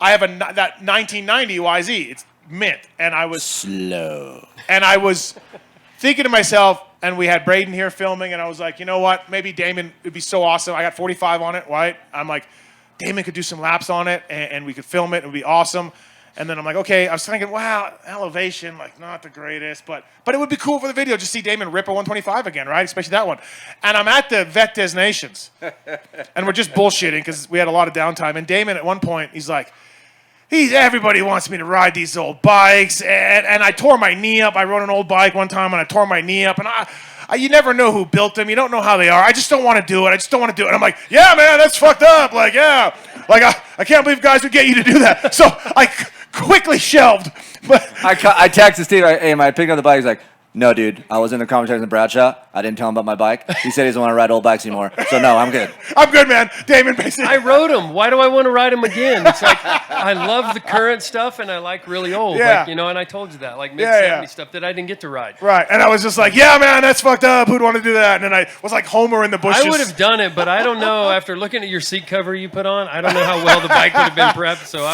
I have that 1990 YZ. It's mint," and I was slow, and I was thinking to myself, and we had Braden here filming, and I was like, you know what? Maybe Damon would be so awesome. I got 45 on it, right? I'm like, Damon could do some laps on it, and we could film it. It would be awesome. And then I'm like, okay, I was thinking, wow, elevation, like not the greatest, but it would be cool for the video just see Damon rip a 125 again, right? Especially that one. And I'm at the Vet Des Nations, and we're just bullshitting because we had a lot of downtime. And Damon at one point, he's like, everybody wants me to ride these old bikes, and I tore my knee up. I rode an old bike one time, and I tore my knee up, and you never know who built them. You don't know how they are. I just don't want to do it. And I'm like, yeah, man, that's fucked up. Like, yeah. Like, I can't believe guys would get you to do that. So I quickly shelved. But I texted Steve, hey, am I picking up the bike? He's like, no, dude. I was in a conversation with Bradshaw. I didn't tell him about my bike. He said he doesn't want to ride old bikes anymore. So, no, I'm good. I'm good, man. Damon, basically. I rode them. Why do I want to ride them again? It's like I love the current stuff and I like really old. Yeah. Like, and I told you that, like mid-70s stuff that I didn't get to ride. Right. And I was just like, yeah, man, that's fucked up. Who'd want to do that? And then I was like Homer in the bushes. I would have done it, but I don't know. After looking at your seat cover you put on, I don't know how well the bike would have been prepped. So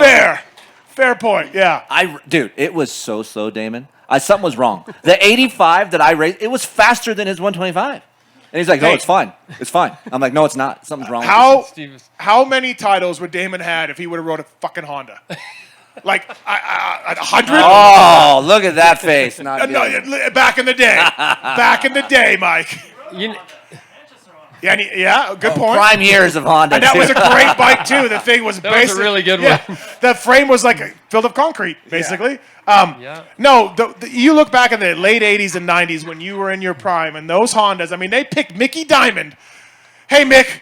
Fair point, yeah. Dude, it was so slow, Damon. Something was wrong. The 85 that I raced, it was faster than his 125. And he's like, no, it's fine. It's fine. I'm like, no, it's not. Something's wrong with this. How many titles would Damon had if he would have rode a fucking Honda? Like 100? Oh, look at that face. Not No, back in the day. Back in the day, Mike. Yeah, good point. Prime years of Honda. And that was a great bike, too. The thing was That was a really good one. The frame was like filled of concrete, basically. No, you look back in the late 80s and 90s when you were in your prime, and those Hondas, I mean, they picked Mickey Diamond. Hey, Mick,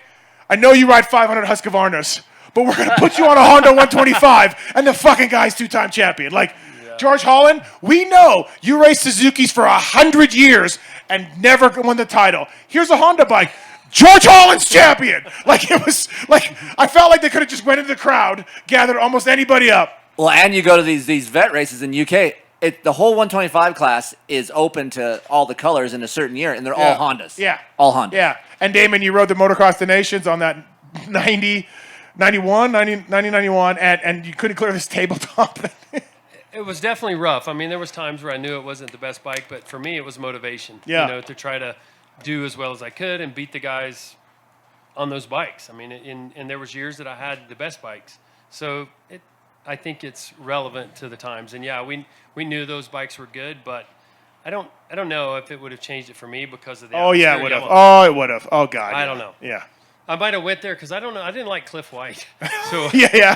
I know you ride 500 Husqvarnas, but we're going to put you on a Honda 125, and the fucking guy's two-time champion. Like, George Holland, we know you raced Suzukis for 100 years and never won the title. Here's a Honda bike. George Holland's champion. Like, it was like, I felt like they could have just went into the crowd, gathered almost anybody up. Well, and you go to these vet races in UK, the whole 125 class is open to all the colors in a certain year, and they're all Hondas. Yeah. All Hondas. Yeah. And Damon, you rode the Motocross the Nations on that 91, and you couldn't clear this tabletop. It was definitely rough. I mean, there was times where I knew it wasn't the best bike, but for me, it was motivation. Yeah. To try to do as well as I could and beat the guys on those bikes. I mean, and there was years that I had the best bikes. So I think it's relevant to the times. And yeah, we knew those bikes were good, but I don't know if it would have changed it for me because of the Oh yeah, it would have. yellow. Oh, it would have. Oh god. I don't know. Yeah. I might have went there because I don't know. I didn't like Cliff White. So Yeah.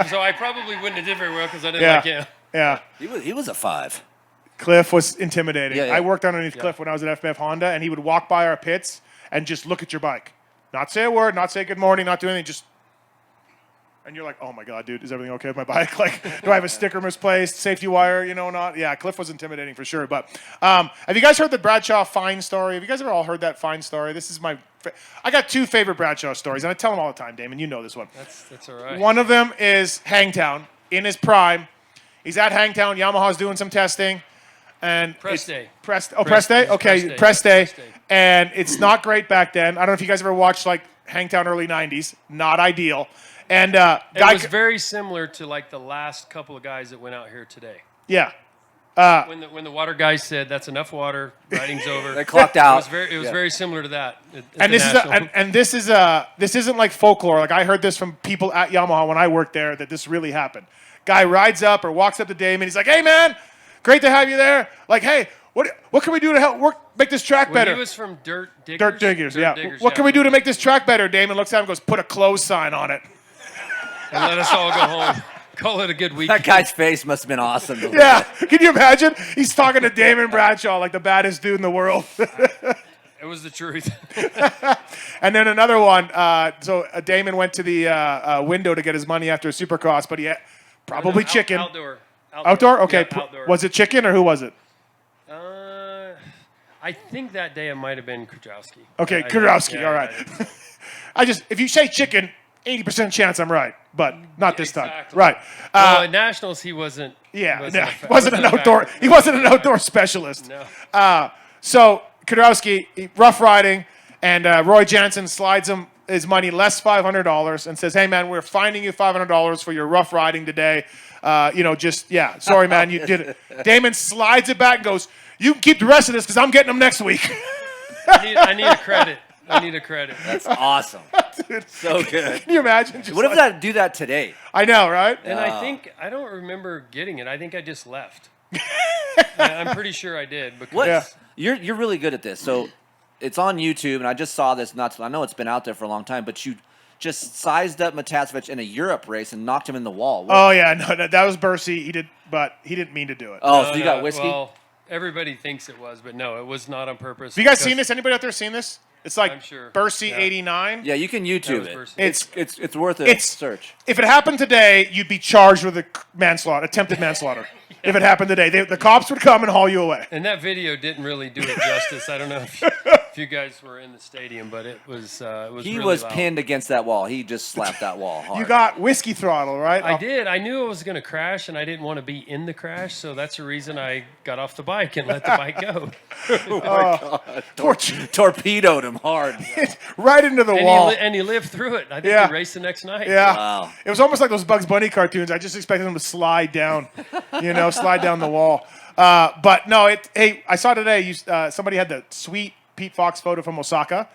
so I probably wouldn't have did very well because I didn't like him. Yeah. He was a 5. Cliff was intimidating. Yeah. I worked underneath Cliff when I was at FBF Honda, and he would walk by our pits and just look at your bike. Not say a word, not say good morning, not do anything, just... And you're like, oh my God, dude, is everything okay with my bike? Like, do I have a sticker misplaced, safety wire, not? Yeah, Cliff was intimidating for sure. But have you guys heard the Bradshaw Fine story? Have you guys ever all heard that Fine story? This is I got 2 favorite Bradshaw stories, and I tell them all the time, Damon. You know this one. That's all right. One of them is Hangtown in his prime. He's at Hangtown. Yamaha's doing some testing. And Press day. Press day? Okay, Press day. press day. Press day. And it's not great back then. I don't know if you guys ever watched, like, Hangtown early 90s. Not ideal. And it was very similar to, like, the last couple of guys that went out here today. Yeah. When the water guys said, that's enough water, riding's over. They clocked out. It was very similar to that. This isn't like folklore. Like, I heard this from people at Yamaha when I worked there that this really happened. Guy rides up or walks up to Damon. He's like, hey, man, great to have you there. Like, hey, what can we do to help make this track better? He was from Dirt Diggers. Dirt Diggers, yeah. What can we do to make this track better? Damon looks at him and goes, put a close sign on it. And let us all go home. Call it a good week. That guy's face must have been awesome. Yeah. Can you imagine? He's talking to Damon Bradshaw, like the baddest dude in the world. It was the truth. And then another one. Damon went to the window to get his money after a Supercross, but he had probably chicken. Outdoor? Okay. Yeah, outdoor. Was it chicken or who was it? I think that day it might have been Krajowski. Okay, Kurowski. All right. If you say chicken, 80% chance I'm right, but not this time. Right. Well, at Nationals, he wasn't. Yeah, he wasn't an outdoor. He wasn't an outdoor specialist. No. So Kurowski, rough riding, and Roy Jansen slides him his money less $500 and says, "Hey man, we're finding you $500 for your rough riding today. Sorry man, you did it." Damon slides it back and goes, "You can keep the rest of this because I'm getting them next week." I need a credit. I need a credit. That's awesome. Dude, So good. can you imagine? Just What if like- that do that today? I know, right? And I don't remember getting it. I think I just left. I'm pretty sure I did because What? Yeah. You're really good at this. So it's on YouTube, and I just saw this. I know it's been out there for a long time, but you just sized up Matasevich in a Europe race and knocked him in the wall. What? Oh yeah, no, that was Bursey. He didn't mean to do it. Oh, so you got whiskey? Well, everybody thinks it was, but no, it was not on purpose. Have you guys because- seen this? Anybody out there seen this? It's like I'm sure. Bursey Yeah. 89. Yeah, you can YouTube was it. Bursey. It's worth a It's- search. If it happened today, you'd be charged with attempted manslaughter. If it happened today, the cops would come and haul you away. And that video didn't really do it justice. I don't know if you guys were in the stadium, but it was. He really was loud. pinned against that wall. He just slapped that wall hard. You got whiskey throttle, right? I did. I knew it was going to crash, and I didn't want to be in the crash, so that's the reason I got off the bike and let the bike go. Torpedoed him hard. right into the And wall. he lived through it. I think Yeah. he raced the next night. Yeah. Wow. It was almost like those Bugs Bunny cartoons. I just expected them to slide down, slide down the wall. But no, hey, I saw today somebody had the sweet Pete Fox photo from Osaka.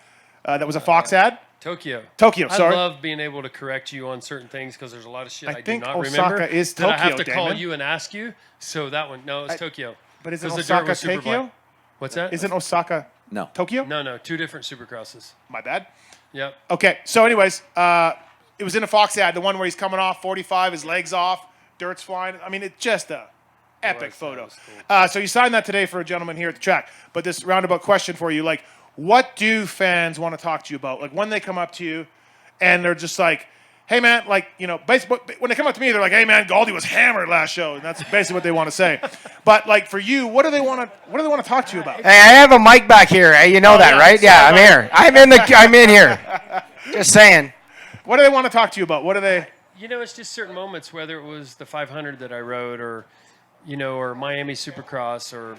That was a Fox ad. Tokyo. Tokyo, sorry. I love being able to correct you on certain things because there's a lot of shit I do think not Osaka remember. is that I have Tokyo, to call Damon. you and ask you. So that one, no, it's Tokyo. But isn't 'Cause the dirt Osaka was super Tokyo? black. What's that? Isn't Osaka No. Tokyo? No, two different supercrosses. My bad. Yep. Okay, so anyways, it was in a Fox ad, the one where he's coming off 45, his legs off, dirt's flying. I mean, it's just a epic was, photo. that was So you signed that today for a gentleman here at the track. But this roundabout question for you, like, what do fans want to talk to you about? Like, when they come up to you and they're just like, hey, man, like, basically, when they come up to me, they're like, hey, man, Galdi was hammered last show. And that's basically what they want to say. But, like, for you, what do they want to talk to you about? Hey, I have a mic back here. Hey, you know that, yeah. right? Yeah, I'm here. I'm in here. Just saying. What do they want to talk to you about? What do they... It's just certain moments, whether it was the 500 that I rode or, or Miami Supercross or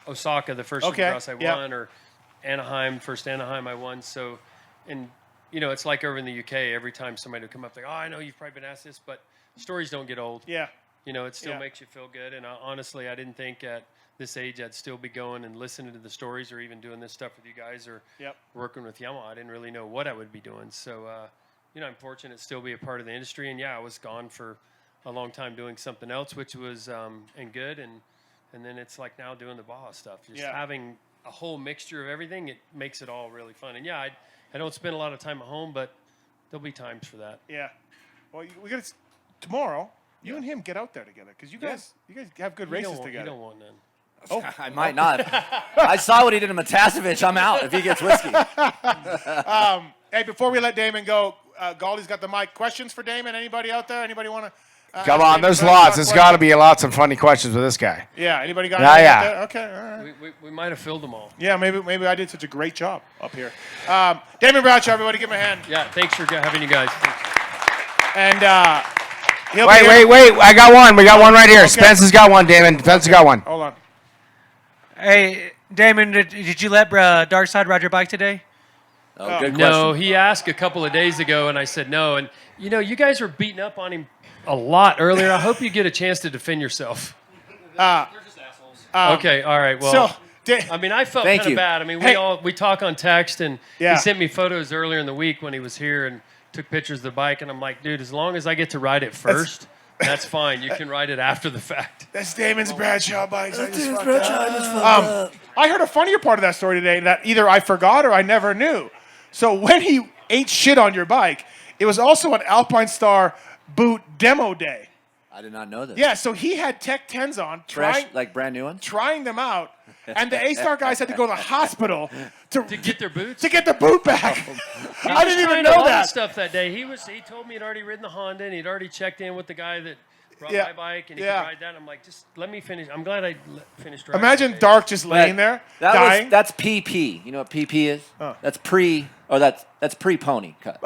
Osaka, the first Okay, Supercross I yeah. won, or Anaheim I won. So, and, it's like over in the UK, every time somebody would come up, like, oh, I know you've probably been asked this, but stories don't get old. Yeah. It still Yeah. makes you feel good. And honestly, I didn't think at this age I'd still be going and listening to the stories or even doing this stuff with you guys or Yep. working with Yamaha. I didn't really know what I would be doing. So, I'm fortunate to still be a part of the industry. And, yeah, I was gone for a long time doing something else, which was and good. And then it's like now doing the Baja stuff. Just Yeah. having a whole mixture of everything, it makes it all really fun. And, yeah, I don't spend a lot of time at home, but there'll be times for that. Yeah. Well, we got tomorrow. You and him get out there together because you guys have good races You together. don't want none. I might not. I saw what he did to Matasevich. I'm out if he gets whiskey. Hey, before we let Damon go, Galdi's got the mic. Questions for Damon? Anybody out there? Anybody want to? Come on, there's lots. There's got to be lots of funny questions with this guy. Yeah. Anybody got? Yeah, anything yeah. out there? Okay. All right. We might have filled them all. Yeah. Maybe I did such a great job up here. Damon Bradshaw, everybody, give him a hand. Yeah, thanks for having you guys. And he'll be here- Wait. I got one. We got one right here. Spence has got one, Damon. Spence has got one. Hold on. Hey, Damon, did you let Darkside ride your bike today? Oh, good question. No, he asked a couple of days ago, and I said no. And, you guys were beating up on him a lot earlier. I hope you get a chance to defend yourself. Okay, all right. Well, So, I felt Thank kind you. of bad. I mean, Hey. we talk on text, and Yeah. he sent me photos earlier in the week when he was here and took pictures of the bike. And I'm like, dude, as long as I get to ride it first, that's fine. You can ride it after the fact. that's Damon's Bradshaw bikes. I heard a funnier part of that story today that either I forgot or I never knew. So when he ate shit on your bike, it was also an Alpine Star boot demo day. I did not know this. Yeah, so he had Tech 10s on, Fresh, like brand new ones? trying them out, and the A-Star guys had to go to the hospital to Get their boots. to get the boot back. He I was didn't even trying a know lot of that. stuff that day. He told me he'd already ridden the Honda and he'd already checked in with the guy that brought Yeah. my bike and he Yeah. could ride that. And I'm like, just let me finish. I'm glad I finished driving. Imagine today. Dark just laying there, dying. That's PP. You know what PP is? That's that's pre-pony cut.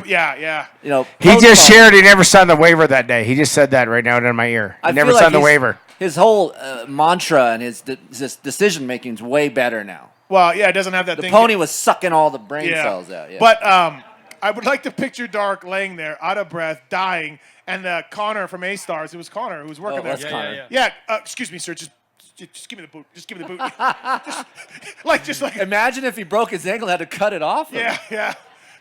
Yeah. He post just pony. shared he never signed the waiver that day. He just said that right now in my ear. He I never feel like signed the his- waiver. His whole mantra and his decision making is way better now. Well, yeah, it doesn't have that The thing. pony was sucking all the brain cells out. Yeah. But I would like to picture Dark laying there, out of breath, dying, and Connor from A-Stars. It was Connor who was working there. that's Connor. Yeah. Yeah, excuse me, sir. Just give me the boot. Just give me the boot. just like. Imagine if he broke his ankle and had to cut it off. Yeah.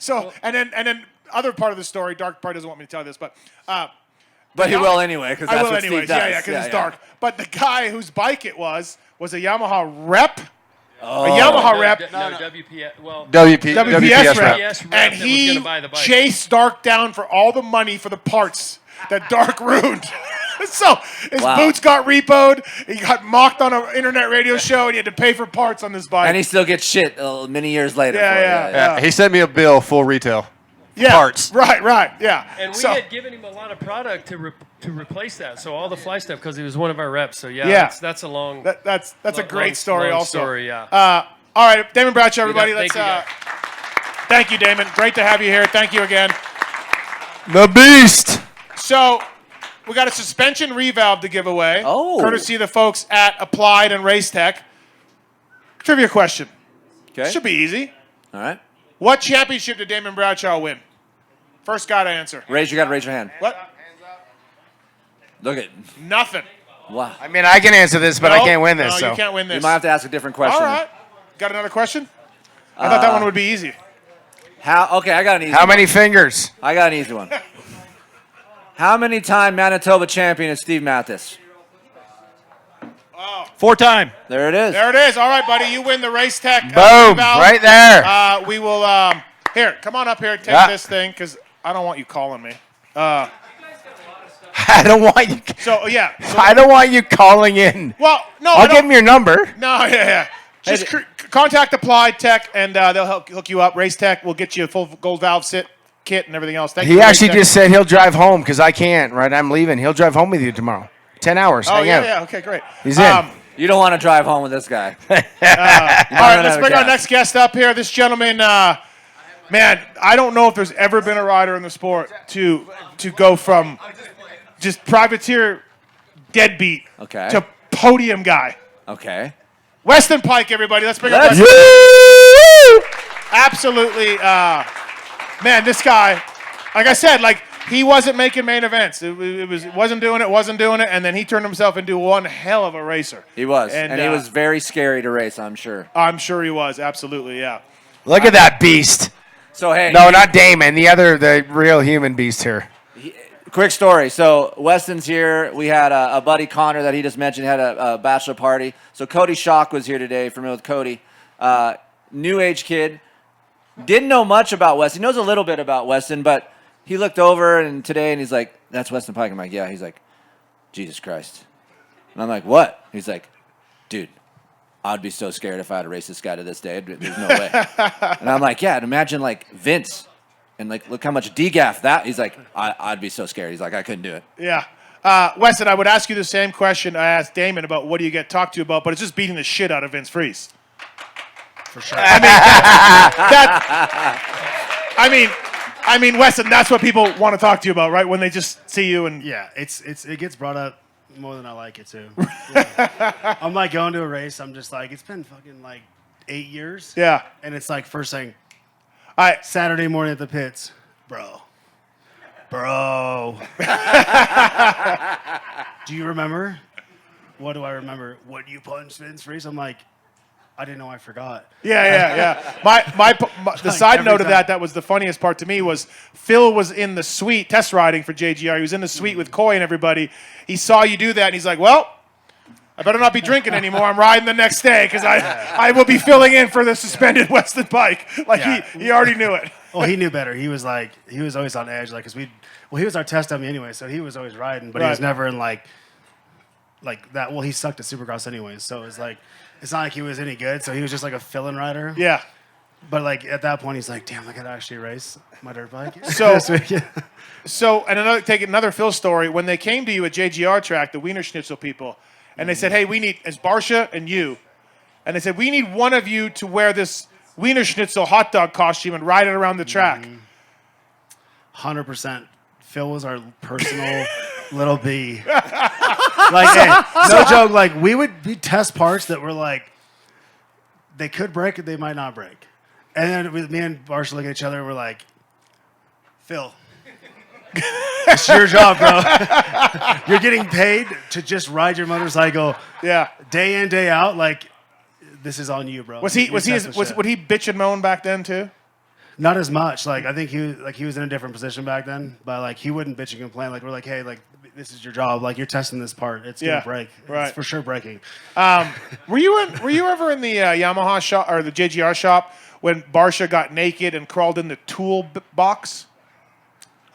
So and then other part of the story, Dark probably doesn't want me to tell this, but He will anyway, because I that's will what anyways. Steve does. Yeah, because it's dark. But the guy whose bike it was a Yamaha rep. A Yamaha rep. WPS. Well, WPS rep. WPS rep And that was he gonna buy the bike. chased Dark down for all the money for the parts that Dark ruined. So his boots got repoed. He got mocked on an internet radio show, and he had to pay for parts on this bike. And he still gets shit many years later. Yeah. He sent me a bill, full retail. Parts. Right, yeah. And we had given him a lot of product to replace that. So all the fly stuff, because he was one of our reps. So that's a long. That's a great story. Long also, story, yeah. All right, Damon Bradshaw, everybody. Thank you, guys. Thank you, Damon. Great to have you here. Thank you again. The Beast. So we got a suspension revalve to give away. Courtesy of the folks at Applied and Race Tech. Trivia question. Okay. Should be easy. All right. What championship did Damon Bradshaw win? First guy to answer. You got to raise your hand. What? Look at. Nothing. Wow. I mean, I can answer this, but I can't win this. No, so. you can't win this. You might have to ask a different question. All right. Got another question? I thought that one would be easy. Okay, I got an easy How one. many fingers? I got an easy one. How many time Manitoba champion is Steve Mathis? 4-time. There it is. There it is. All right, buddy. You win the Race Tech. Boom. revalve. Right there. We will. Here, come on up here and take this thing, because I don't want you calling me. I don't want you. So, yeah. I don't want you calling in. Well, no. I'll give him your number. No, yeah. Just contact Applied Tech, and they'll hook you up. Race Tech will get you a full gold valve kit and everything else. Thank you, He Race actually Tech. just said he'll drive home because I can't, right? I'm leaving. He'll drive home with you tomorrow. 10 hours. Oh, Hang out. yeah. Okay, great. He's in. You don't want to drive home with this guy. All right, let's bring our gas. next guest up here. This gentleman, man, I don't know if there's ever been a rider in the sport to go from just privateer deadbeat to podium guy. Okay. Weston Pike, everybody. Let's bring up Let's Weston. Absolutely. Man, this guy, like I said, he wasn't making main events. It wasn't doing it, and then he turned himself into one hell of a racer. He was. And he was very scary to race, I'm sure. I'm sure he was. Absolutely, yeah. Look at that beast. So, hey. No, not Damon. The real human beast here. Quick story. So Weston's here. We had a buddy, Connor, that he just mentioned, had a bachelor party. So Cody Schock was here today, familiar with Cody. New age kid. Didn't know much about Weston. He knows a little bit about Weston, but he looked over today and he's like, that's Weston Pike. I'm like, yeah. He's like, Jesus Christ. And I'm like, what? He's like, dude, I'd be so scared if I had to race this guy to this day. There's no way. And I'm like, yeah, and imagine Vince. And look how much degaff that. He's like, I'd be so scared. He's like, I couldn't do it. Yeah. Weston, I would ask you the same question I asked Damon about what do you get talked to about, but it's just beating the shit out of Vince Freeze. For sure. I mean, Weston, that's what people want to talk to you about, right? When they just see you and Yeah, it gets brought up more than I like it to. Yeah. I'm going to a race. I'm just it's been fucking 8 years. yeah. And it's first thing, I Saturday morning at the pits, bro. Do you remember? What do I remember? What you punched Vince Freeze? I'm like, I didn't know I forgot. Yeah. The side note of that was the funniest part to me was Phil was in the suite test riding for JGR. He was in the suite with Coy and everybody. He saw you do that and he's like, well, I better not be drinking anymore. I'm riding the next day because I will be filling in for the suspended Weston Pike. He already knew it. Well, he knew better. He was always on edge, because he was our test dummy anyway, so he was always riding, but he was never in like that. Well, he sucked at Supercross anyways, so it's not like he was any good. So he was just a fill-in rider. Yeah. But at that point, he's like, damn, I could actually race my dirt bike. So- this week. So, and take another Phil story. When they came to you at JGR track, the Wiener Schnitzel people, and they said, hey, we need, as Barsha and you, and they said, we need one of you to wear this Wiener Schnitzel hot dog costume and ride it around the track. 100%. Phil was our personal little bee. Hey, no joke. We would test parts that were they could break and they might not break. And then with me and Barsha look at each other and we're like, Phil, it's your job, bro. You're getting paid to just ride your motorcycle day in, day out. Would he bitch and moan back then too? Not as much. Like I think he was in a different position back then, but like he wouldn't bitch and complain. Like we're like, hey, like this is your job. Like you're testing this part. It's Yeah, gonna break. right. It's for sure breaking. Were you ever in the Yamaha shop or the JGR shop when Barsha got naked and crawled in the tool box?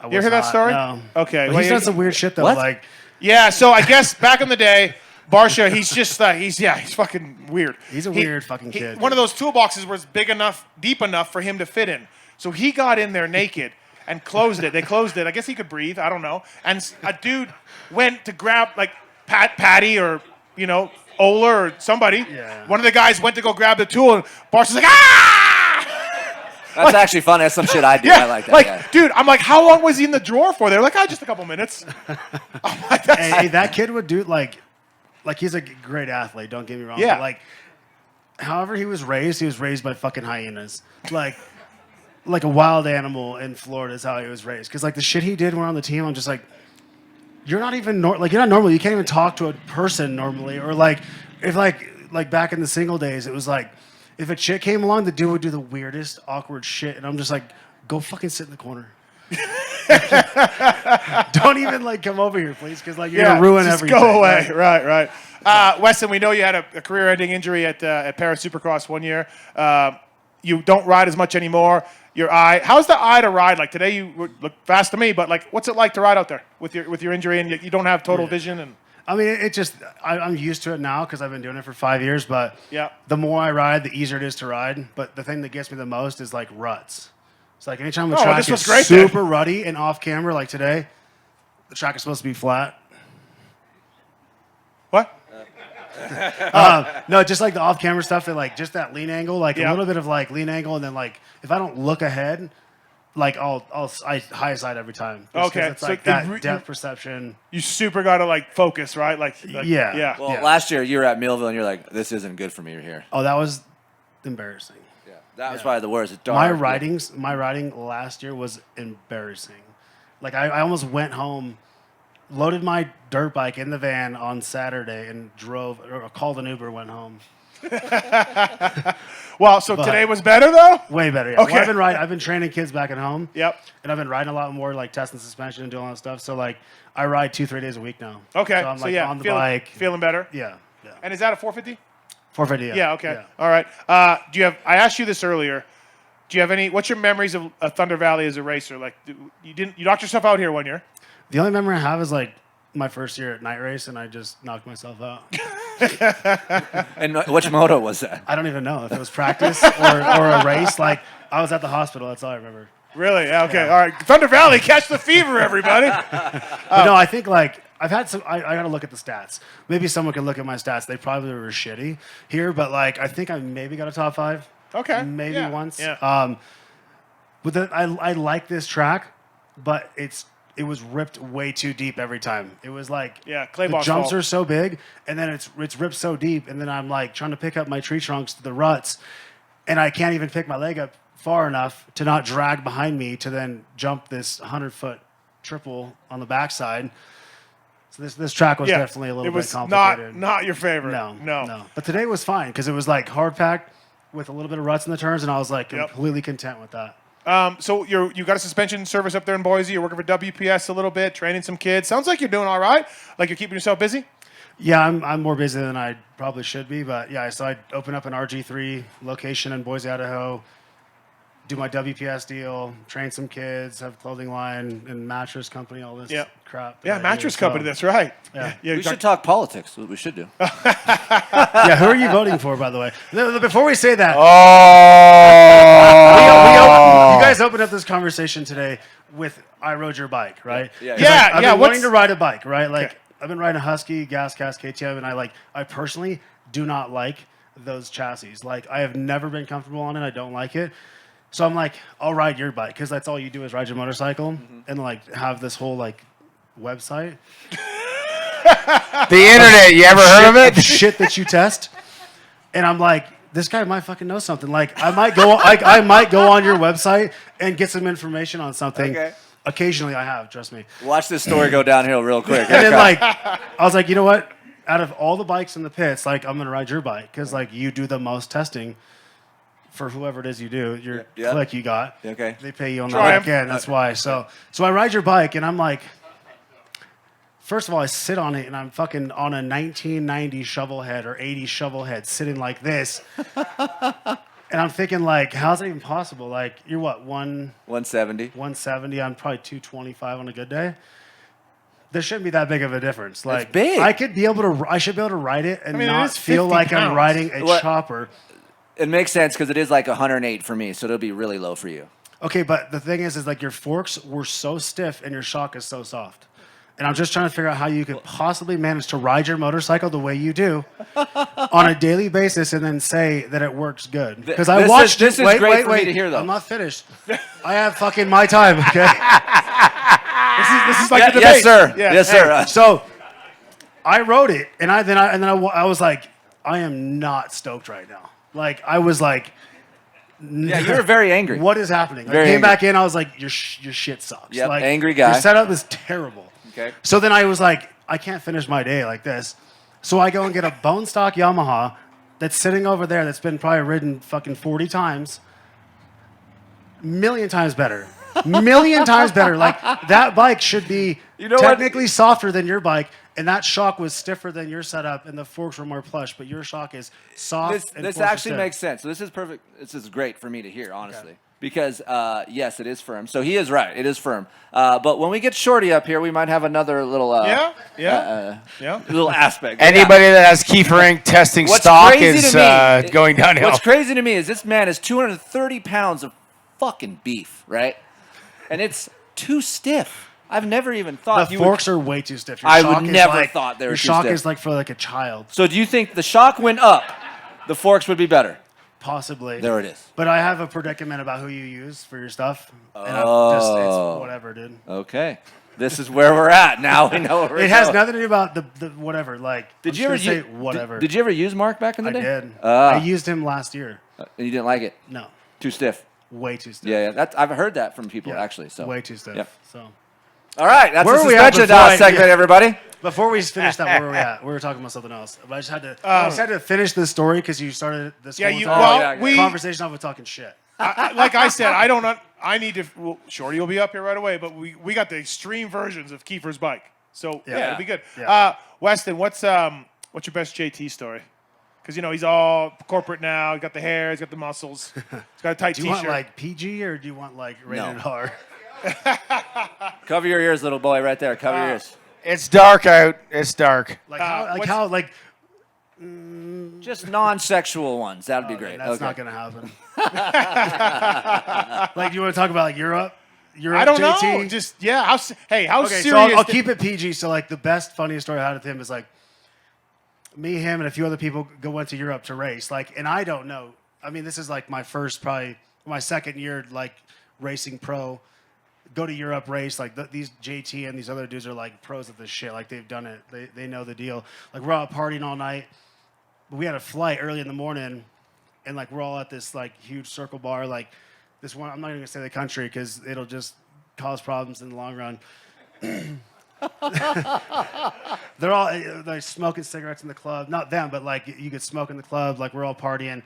I You ever was hear that not, story? No. Okay, But well, he's you- done some weird shit though. What? Like Yeah, so I guess back in the day, Barsha, he's just he's fucking weird. He's a weird fucking kid, One of dude. those toolboxes was big enough, deep enough for him to fit in. So he got in there naked and closed it. They closed it. I guess he could breathe. I don't know. And a dude went to grab like Patty or Ola or somebody. Yeah. One of the guys went to go grab the tool, and Barsha's like, ah! That's actually funny. That's some shit I do. I like that. yeah. Dude, I'm like, how long was he in the drawer for? They're like, just a couple minutes. I'm like, that's hey, that kid would do like he's a great athlete. Don't get me wrong. Yeah. But like, however he was raised by fucking hyenas. Like a wild animal in Florida is how he was raised. Because like the shit he did when on the team, I'm just like, you're not even you're not normal. You can't even talk to a person normally. Or like if like back in the single days, it was like if a chick came along, the dude would do the weirdest awkward shit, and I'm just like, go fucking sit in the corner. Don't even like come over here, please, because like you're gonna ruin just everything. Go away. Like, Right. Weston, we know you had a career-ending injury at Paris Supercross one year. You don't ride as much anymore. Your eye. How's the eye to ride? Like today, you look fast to me, but like, what's it like to ride out there with your injury and you don't have total vision? And I mean, it just I'm used to it now because I've been doing it for 5 years. But Yeah. the more I ride, the easier it is to ride. But the thing that gets me the most is like ruts. It's like anytime the Oh, track this was is great then. super ruddy and off camera, like today, the track is supposed to be flat. what? No, just like the off camera stuff, that like just that lean angle, like Yeah. a little bit of like lean angle, and then like if I don't look ahead, like I high side every time. Just 'cause Okay, it's so like it that re- depth perception. You super got to like focus, right? Like Yeah. yeah. Well, Yeah. last year you were at Millville and you're like, this isn't good for me. You're here. Oh, that was embarrassing. Yeah. That was probably the worst. It's dark. My riding last year was embarrassing. Like I almost went home, loaded my dirt bike in the van on Saturday and drove or called an Uber, went home. Well, so today was better though. Way better. Yeah. Okay. Well, I've been training kids back at home. Yep. And I've been riding a lot more, like testing suspension and doing all that stuff. So like I ride 2-3 days a week now. Okay. So I'm like on the feeling, bike. feeling better. Yeah. And is that a 450? 450. Yeah. Yeah. Okay. Yeah. All right. Do you have? I asked you this earlier. Do you have any? What's your memories of Thunder Valley as a racer? Like, you knocked yourself out here one year. The only memory I have is like my first year at night race, and I just knocked myself out. And which moto was that? I don't even know if it was practice or a race. Like I was at the hospital. That's all I remember. Really? Yeah, okay. All right. Thunder Valley, catch the fever, everybody. But no, I think like I've had some. I got to look at the stats. Maybe someone can look at my stats. They probably were shitty here, but like I think I maybe got a top 5. Okay. Maybe Yeah. once. Yeah. With I like this track, but it was ripped way too deep every time. It was like Yeah, the Claybaugh's jumps fault. are so big, and then it's ripped so deep, and then I'm like trying to pick up my tree trunks to the ruts, and I can't even pick my leg up far enough to not drag behind me to then jump this 100-foot triple on the backside. So this track was Yeah. definitely a little it was bit complicated. not your favorite. No. But today was fine because it was like hard packed with a little bit of ruts in the turns, and I was like Yep. completely content with that. So you got a suspension service up there in Boise. You're working for WPS a little bit, training some kids. Sounds like you're doing all right. Like you're keeping yourself busy. Yeah, I'm more busy than I probably should be, but yeah, so I open up an RG3 location in Boise, Idaho, do my WPS deal, train some kids, have clothing line and mattress company, all this Yeah. crap. Yeah, that I mattress do, company. so- That's right. Yeah. We should talk politics. What we should do. Yeah, who are you voting for, by the way? Before we say that, you guys opened up this conversation today with I rode your bike, right? Yeah. 'Cause Yeah, I've yeah, been what's- wanting to ride a bike, right? Like Okay. I've been riding a Husky, Gas Cast KTM, and I personally do not like those chassis. Like I have never been comfortable on it. I don't like it. So I'm like, I'll ride your bike because that's all you do is ride your motorcycle and like have this whole like website. The internet, you ever heard of it? Shit that you test. And I'm like, this guy might fucking know something. Like I might go on your website and get some information on something. Okay. Occasionally I have, trust me. Watch this story go downhill real quick. And then like I was like, you know what? Out of all the bikes in the pits, like I'm gonna ride your bike because like you do the most testing. for whoever it is you do, your Yeah. click you got. Okay. They pay you on the Triumph. back end. That's why. So I ride your bike, and I'm like, first of all, I sit on it, and I'm fucking on a 1990 shovel head or 80 shovel head, sitting like this. And I'm thinking, like, how's it even possible? Like, you're what, 170. 170? I'm probably 225 on a good day. There shouldn't be that big of a difference. Like, big. I should be able to ride it and I mean, it not is feel 50 like I'm pounds. riding a What- chopper. It makes sense because it is like 108 for me, so it'll be really low for you. Okay, but the thing is like your forks were so stiff and your shock is so soft. And I'm just trying to figure out how you could possibly manage to ride your motorcycle the way you do on a daily basis and then say that it works good. Because I This is- watched this it. is Wait, great wait, for me wait. to hear, though. I'm not finished. I have fucking my time, okay? This is like the Yes, debate. sir. Yeah. Yes, sir. So I wrote it, and I was like, I am not stoked right now. Like I was like, Yeah, you were very angry. what is happening? I Very came angry. back in, I was like, your shit sucks. Yep, like, angry guy. Your setup is terrible. Okay. So then I was like, I can't finish my day like this. So I go and get a bone stock Yamaha that's sitting over there that's been probably ridden fucking 40 times. Million times better. Million times better. Like that bike should be You know what? technically softer than your bike, and that shock was stiffer than your setup, and the forks were more plush. But your shock is soft. This, and this forks are actually stiff. makes sense. So this is perfect. This is great for me to hear, honestly. Because, yes, it is firm. So he is right. It is firm. But when we get Shorty up here, we might have another little Yeah. little aspect. Anybody that has Kiefer Inc. testing What's stock crazy is to me- going downhill. What's crazy to me is this man is 230 pounds of fucking beef, right? And it's too stiff. I've never even thought The you forks are way too stiff. Your I shock would is never like, thought they were Your too shock stiff. is like for like a child, So do you think the shock went up, the forks would be better? possibly. There it is. But I have a predicament about who you use for your stuff. And it's whatever, dude. Okay. This is where we're at. Now we know where we're It has going. nothing to do about the whatever. Like, Did I'm you ever just gonna use say whatever? Did you ever use Mark back in the I day? did. Ah. I used him last year. And you didn't like it? No, Too stiff. way too stiff. Yeah, That's I've heard that from people Yeah, actually. So way too stiff. Yep. So All right, that's Where the were we at suspension before I- segment, yeah. everybody. before we finish that, where were we at? We were talking about something else. But I just had to finish this story because you started this Yeah, whole you- entire well, yeah, we conversation off with talking shit. like I said, I don't know. I need to. Well, Shorty will be up here right away, but we got the extreme versions of Kiefer's bike, so yeah, it'll be good. Yeah. Weston, what's your best JT story? Because he's all corporate now. He's got the hair. He's got the muscles. He's got a tight Do you T-shirt. want like PG or do you want like rated R? Cover your ears, little boy, right there. Cover your ears. It's dark out. It's dark. Like what's- how like Just non-sexual ones. That'd be great. that's Okay. not gonna happen. Like you want to talk about like Europe? I don't JT? know. Just how Okay, serious? so I'll keep it PG. So like the best funniest story I had with him is like me, him, and a few other people went to Europe to race. Like, and I don't know. I mean, this is like my second year like racing pro. Go to Europe, race. Like these JT and these other dudes are like pros at this shit. Like they've done it. They know the deal. Like we're out partying all night. But we had a flight early in the morning, and like we're all at this like huge circle bar. Like this one, I'm not even gonna say the country because it'll just cause problems in the long run. They're all like smoking cigarettes in the club. Not them, but like you could smoke in the club. Like we're all partying.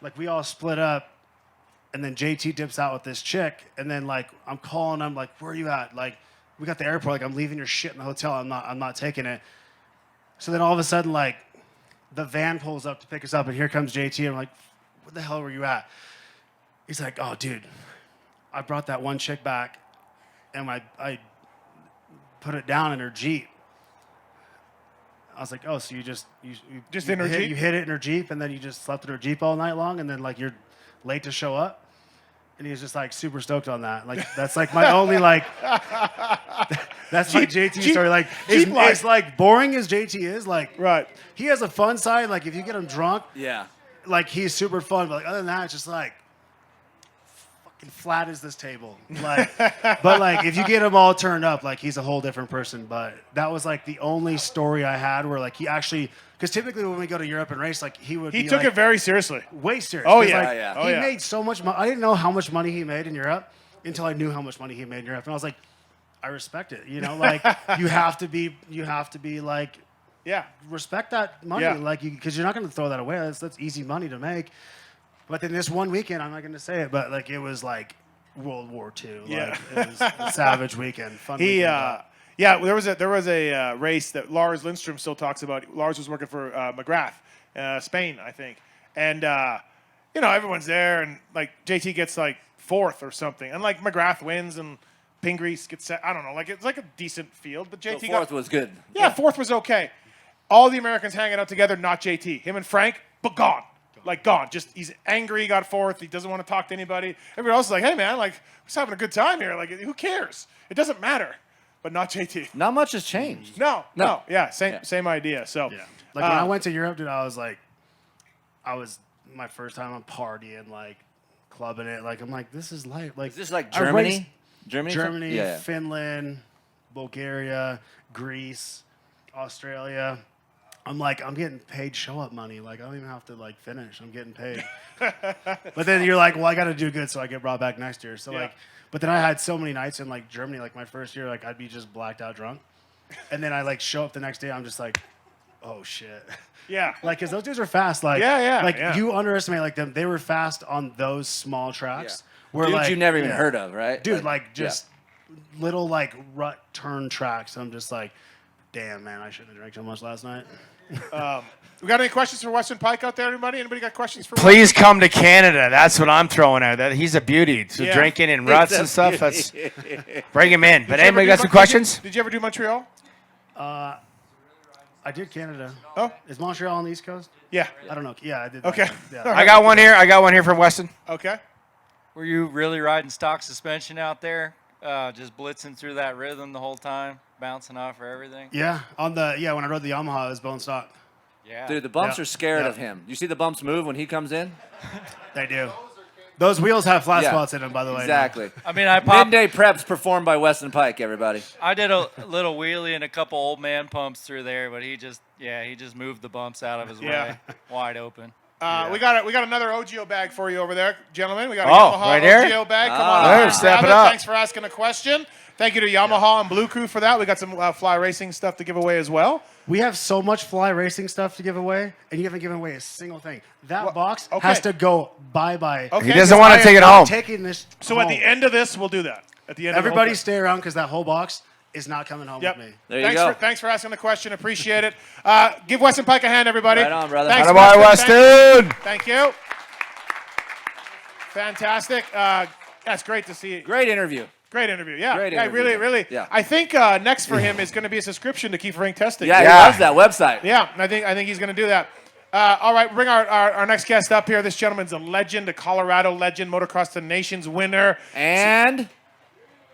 Like we all split up, and then JT dips out with this chick, and then like I'm calling him like, "Where are you at?" Like we got the airport. Like I'm leaving your shit in the hotel. I'm not taking it. So then all of a sudden like the van pulls up to pick us up, and here comes JT. And I'm like, "Where the hell were you at?" He's like, "Oh, dude, I brought that one chick back, and I put it down in her Jeep." I was like, "Oh, so you just in her Jeep? You hit it in her Jeep, and then you just slept in her Jeep all night long, and then like you're late to show up?" And he was just like super stoked on that. Like that's like my only like that's my Jeep- JT Jeep- story. Like Jeep life. it's like boring as JT is. Like Right. he has a fun side. Like if you get him drunk, Yeah. like he's super fun. But like other than that, it's just like fucking flat as this table. Like, but like if you get him all turned up, like he's a whole different person. But that was like the only story I had where like he actually, because typically when we go to Europe and race, like he would He be took like, it very seriously. way serious. Oh, 'Cause, yeah. like, Yeah. Oh, he yeah. made so much money. I didn't know how much money he made in Europe until I knew how much money he made in Europe, and I was like, I respect it. Like you have to be like Yeah. respect that money, Yeah. like because you're not going to throw that away. That's easy money to make. But then this one weekend, I'm not going to say it, but like it was like World War II. Yeah. Like, it was a savage weekend. Fun He, weekend. yeah, there was a race that Lars Lindstrom still talks about. Lars was working for McGrath, Spain, I think, and you know everyone's there, and like JT gets like 4th or something, and like McGrath wins, and Pingrease gets I don't know, like it's like a decent field, but JT So got 4th was good. yeah, 4th was okay. All the Americans hanging out together, not JT. Him and Frank, but gone. Like gone. Just he's angry, he got 4th. He doesn't want to talk to anybody. Everybody else is like, hey man, like we're just having a good time here. Like who cares? It doesn't matter. But not JT. Not much has changed. No. Yeah, same idea. So Yeah. Like when I went to Europe, dude, I was my first time on partying, like clubbing it. Like I'm like, this is life. Like Is this like I raced Germany? Germany, Yeah. Finland, Bulgaria, Greece, Australia. I'm like, I'm getting paid show up money. Like I don't even have to like finish. I'm getting paid. But then you're like, well, I got to do good so I get brought back next year. So like, but then I had so many nights in like Germany. Like my first year, like I'd be just blacked out drunk, and then I like show up the next day. I'm just like, oh shit. yeah. Like, cause those dudes are fast. Like, Yeah. you underestimate like them. They were fast on those small tracks. Where Dudes like you never even heard of, right? dude, like just little like rut turn tracks. I'm just like, damn man, I shouldn't have drank so much last night. We got any questions for Western Pike out there? Anybody got questions for Please come to Canada. That's what I'm throwing out. That he's a beauty. So Yeah. drinking in ruts and stuff. That's bring him in. But anybody got some questions? Did you ever do Montreal? I did Canada. Oh. Is Montreal on the East Coast? Yeah. I don't know. Yeah, I did. Okay. Yeah. All I got one here. I got one here from Weston. Okay. Were you really riding stock suspension out there, just blitzing through that rhythm the whole time, bouncing off for everything? Yeah, when I rode the Yamaha, it was bone stock. Yeah. Dude, the bumps Yeah. are scared Yeah. of him. You see the bumps move when he comes in? They do. Those wheels have flat Yeah. spots in them, by the way. Exactly. I mean, I popped. Midday preps performed by Weston Pike, everybody. I did a little wheelie and a couple old man pumps through there, but he just moved the bumps out of his Yeah. way, wide open. We got another OGO bag for you over there, gentlemen. We got a Oh, Yamaha right here? OGO bag. Come on There, over. step Grab it up. Thanks for asking a question. Thank you to Yamaha and Blue Crew for that. We got some fly racing stuff to give away as well. We have so much fly racing stuff to give away, and you haven't given away a single thing. That Well, box okay. has to go bye-bye. Okay. He doesn't want I to am take it not home. Taking this So at home. the end of this, we'll do that. At the end. Everybody of the stay around because that whole box is not coming home Yep. with me. There you go. Thanks for asking the question. Appreciate it. Give Weston Pike a hand, everybody. Right on, brother. Thanks, Attaboy, Weston. Weston. Thank you. Fantastic. That's great to see. Great interview. Great interview. Yeah. Great Yeah, interview, really, man. really. Yeah. I think next for him is going to be a subscription to Keep Ring Testing. Yeah, Yeah. he loves that website. Yeah, I think he's going to do that. All right, bring our next guest up here. This gentleman's a legend, a Colorado legend, Motocross the Nations winner. And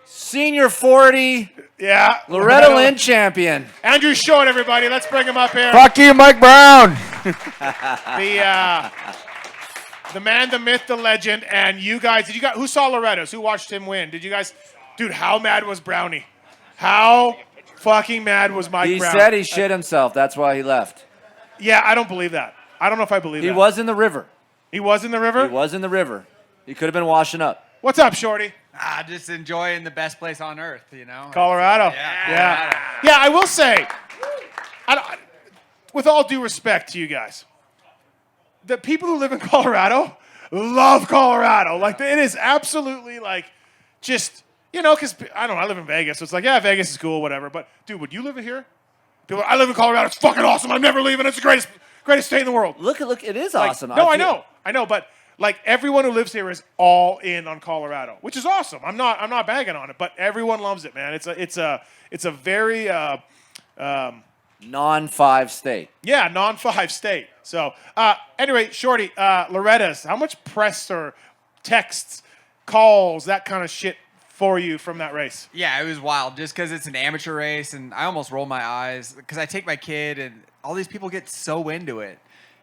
senior 40, Yeah. Loretta Lynn champion. Andrew Short, everybody. Let's bring him up here. Fuck you, Mike Brown. The man, the myth, the legend. And you guys, who saw Loretta's? Who watched him win? Did you guys, dude, how mad was Brownie? How fucking mad was Mike He Brown? said he shit himself. That's why he left. Yeah, I don't believe that. I don't know if I believe He that. was in the river. He was in the river? He was in the river. He could have been washing up. What's up, Shorty? Just enjoying the best place on earth, you know. Colorado. Yeah. Yeah, I will say, with all due respect to you guys, the people who live in Colorado love Colorado. Like, it is absolutely like just, because I don't know, I live in Vegas, so it's like, yeah, Vegas is cool, whatever. But, dude, would you live here? People are, I live in Colorado. It's fucking awesome. I'm never leaving. It's the greatest state in the world. Look, it is Like, awesome. No, I know, but like everyone who lives here is all in on Colorado, which is awesome. I'm not bagging on it, but everyone loves it, man. It's a very Non-5 state. yeah, non-5 state. So anyway, Shorty, Loretta's, how much press or texts, calls, that kind of shit for you from that race? Yeah, it was wild just because it's an amateur race, and I almost rolled my eyes because I take my kid, and all these people get so into it.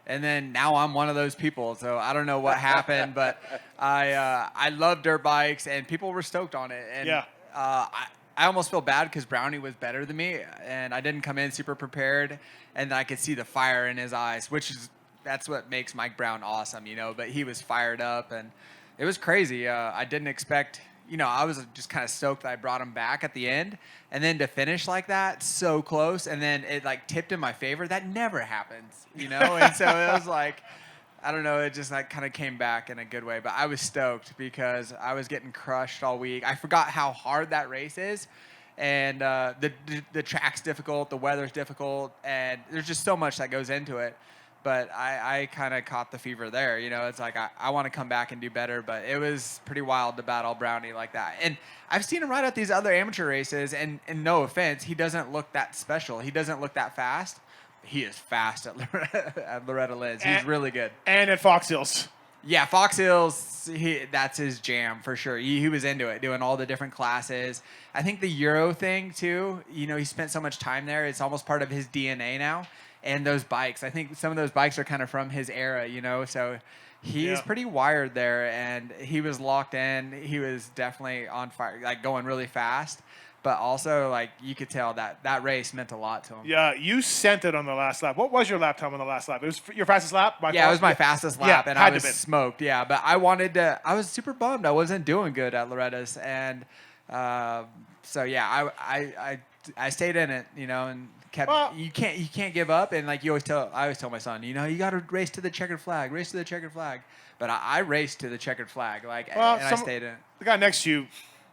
And then now I'm one of those people, so I don't know what happened, but I love dirt bikes, and people were stoked on it. And Yeah. I almost feel bad because Brownie was better than me, and I didn't come in super prepared, and I could see the fire in his eyes, that's what makes Mike Brown awesome, But he was fired up, and it was crazy. I didn't expect. I was just kind of stoked that I brought him back at the end. And then to finish like that, so close, and then it like tipped in my favor. That never happens, And so it was like, I don't know. It just like kind of came back in a good way. But I was stoked because I was getting crushed all week. I forgot how hard that race is, and the track's difficult, the weather's difficult, and there's just so much that goes into it. But I kind of caught the fever there. You know, it's like I want to come back and do better. But it was pretty wild to battle Brownie like that. And I've seen him ride at these other amateur races, and no offense, he doesn't look that special. He doesn't look that fast. He is fast at Loretta Lynn's. He's really good. And at Fox Hills. Yeah, Fox Hills, that's his jam for sure. He was into it, doing all the different classes. I think the Euro thing, too, you know, he spent so much time there. It's almost part of his DNA now. And those bikes, I think some of those bikes are kind of from his era, you know. So he's pretty wired there, and he was locked in. He was definitely on fire, like going really fast. But also, like, you could tell that race meant a lot to him. Yeah, you sent it on the last lap. What was your lap time on the last lap? It was your fastest lap? Yeah, it was my fastest lap, and I was been. smoked. Yeah, but I was super bummed. I wasn't doing good at Loretta's, and so yeah, I stayed in it, you know, and kept. Well, you can't give up, and like I always tell my son, you know, you got to race to the checkered flag, race to the checkered flag. But I raced to the checkered flag, like, and I stayed in it. The guy next to you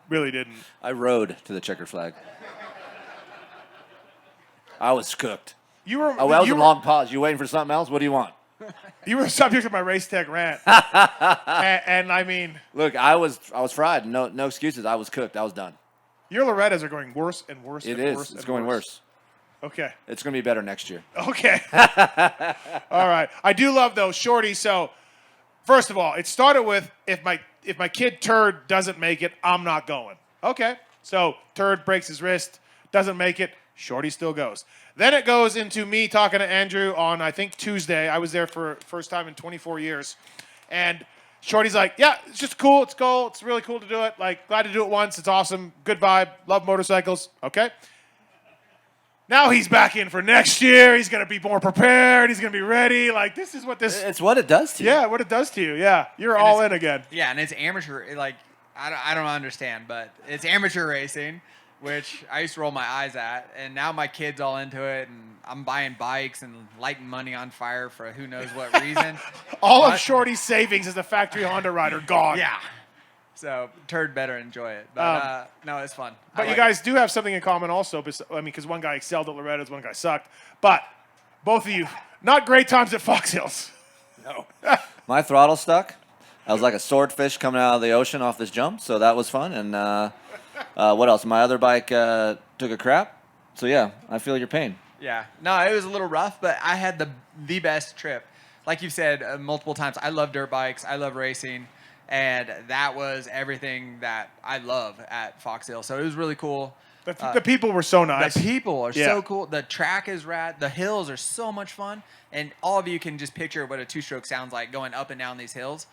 really didn't. I rode to the checkered flag. I was cooked. You were. That was a long pause. You waiting for something else? What do you want? You were the subject of my race tech rant, and I mean, look, I was fried. No excuses. I was cooked. I was done. Your Lorettas are going worse and worse. It and is. Worse It's and going worse. worse. Okay. It's going to be better next year. Okay. All right. I do love though, Shorty. So, first of all, it started with if my kid Turd doesn't make it, I'm not going. Okay. So Turd breaks his wrist, doesn't make it. Shorty still goes. Then it goes into me talking to Andrew on, I think, Tuesday. I was there for first time in 24 years. And Shorty's like, yeah, it's just cool. It's cool. It's really cool to do it. Like, glad to do it once. It's awesome. Good vibe. Love motorcycles. Okay. Now he's back in for next year. He's going to be more prepared. He's going to be ready. Like, this is what this... It's what it does to you. Yeah, what it does to you. Yeah. You're all in again. Yeah, and it's amateur. Like, I don't understand, but it's amateur racing, which I used to roll my eyes at, and now my kid's all into it, and I'm buying bikes and lighting money on fire for who knows what reason. All of Shorty's savings as a factory Honda rider gone. Yeah. So Turd better enjoy it. But no, it's fun. But you guys do have something in common also. I mean, because one guy excelled at Loretta's, one guy sucked. But both of you, not great times at Fox Hills. No. My throttle stuck. I was like a swordfish coming out of the ocean off this jump, so that was fun. And what else? My other bike took a crap. So, yeah, I feel your pain. Yeah. No, it was a little rough, but I had the best trip. Like you've said multiple times, I love dirt bikes. I love racing. And that was everything that I love at Fox Hill. So it was really cool. The people were so nice. The people are so cool. The track is rad. The hills are so much fun. And all of you can just picture what a two-stroke sounds like going up and down these hills.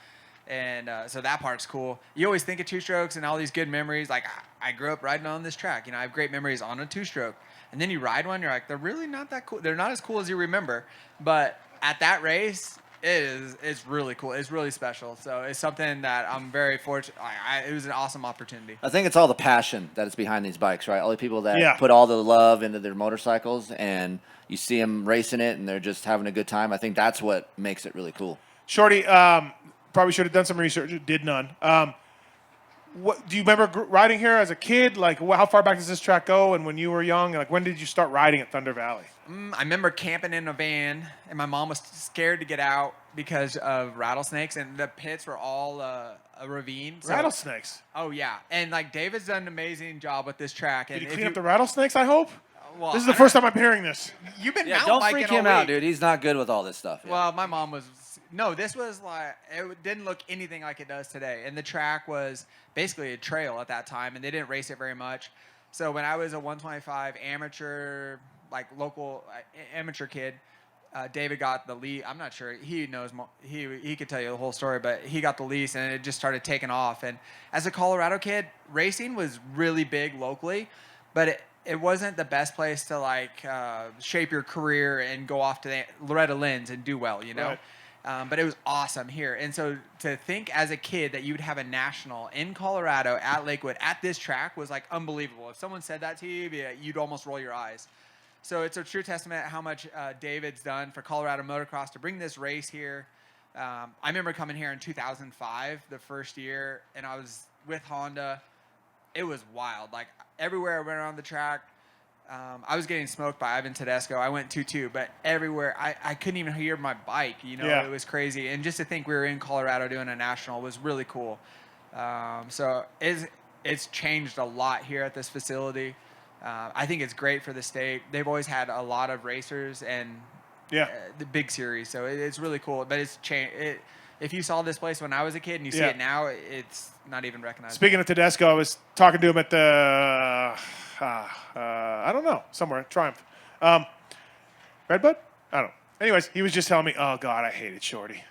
And so that part's cool. You always think of two-strokes and all these good memories. Like, I grew up riding on this track. You know, I have great memories on a two-stroke. And then you ride one, you're like, they're really not that cool. They're not as cool as you remember. But at that race... It's really cool. It's really special. So it's something that I'm very fortunate. It was an awesome opportunity. I think it's all the passion that is behind these bikes, right? All the people that put all the love into their motorcycles, and you see them racing it, and they're just having a good time. I think that's what makes it really cool. Shorty, probably should have done some research. Did none. What do you remember riding here as a kid? Like, how far back does this track go? And when you were young, like, when did you start riding at Thunder Valley? I remember camping in a van, and my mom was scared to get out because of rattlesnakes, and the pits were all a ravine. So, Rattlesnakes? Oh, yeah. And, like, David's done an amazing job with this track. And Did you clean up the rattlesnakes, I hope? Well, this is the first time I'm hearing this. You've been Yeah, mountain don't biking freak all him out, week. dude. He's not good with all this stuff. Yeah. Well, my mom was... No, this was like... It didn't look anything like it does today. And the track was basically a trail at that time, and they didn't race it very much. So when I was a 125 amateur, like local amateur kid, David got the lead. I'm not sure. He knows more. He could tell you the whole story, but he got the lease, and it just started taking off. And as a Colorado kid, racing was really big locally, but it wasn't the best place to like shape your career and go off to the Loretta Lynn's and do well, you know. Right. But it was awesome here. And so to think as a kid that you would have a national in Colorado at Lakewood at this track was like unbelievable. If someone said that to you, you'd almost roll your eyes. So it's a true testament how much David's done for Colorado motocross to bring this race here. I remember coming here in 2005, the first year, and I was with Honda. It was wild. Like everywhere I went around the track, I was getting smoked by Ivan Tedesco. I went 2-2, but everywhere I couldn't even hear my bike. You know, Yeah. It was crazy. And just to think we were in Colorado doing a national was really cool. So it's changed a lot here at this facility. I think it's great for the state. They've always had a lot of racers and the big series, so it's really cool. But it's changed. If you saw this place when I was a kid and you see it now, it's not even recognizable. Speaking of Tedesco, I was talking to him at the, I don't know, somewhere, Triumph. Redbud? I don't know. Anyways, he was just telling me, oh, God, I hated Shorty.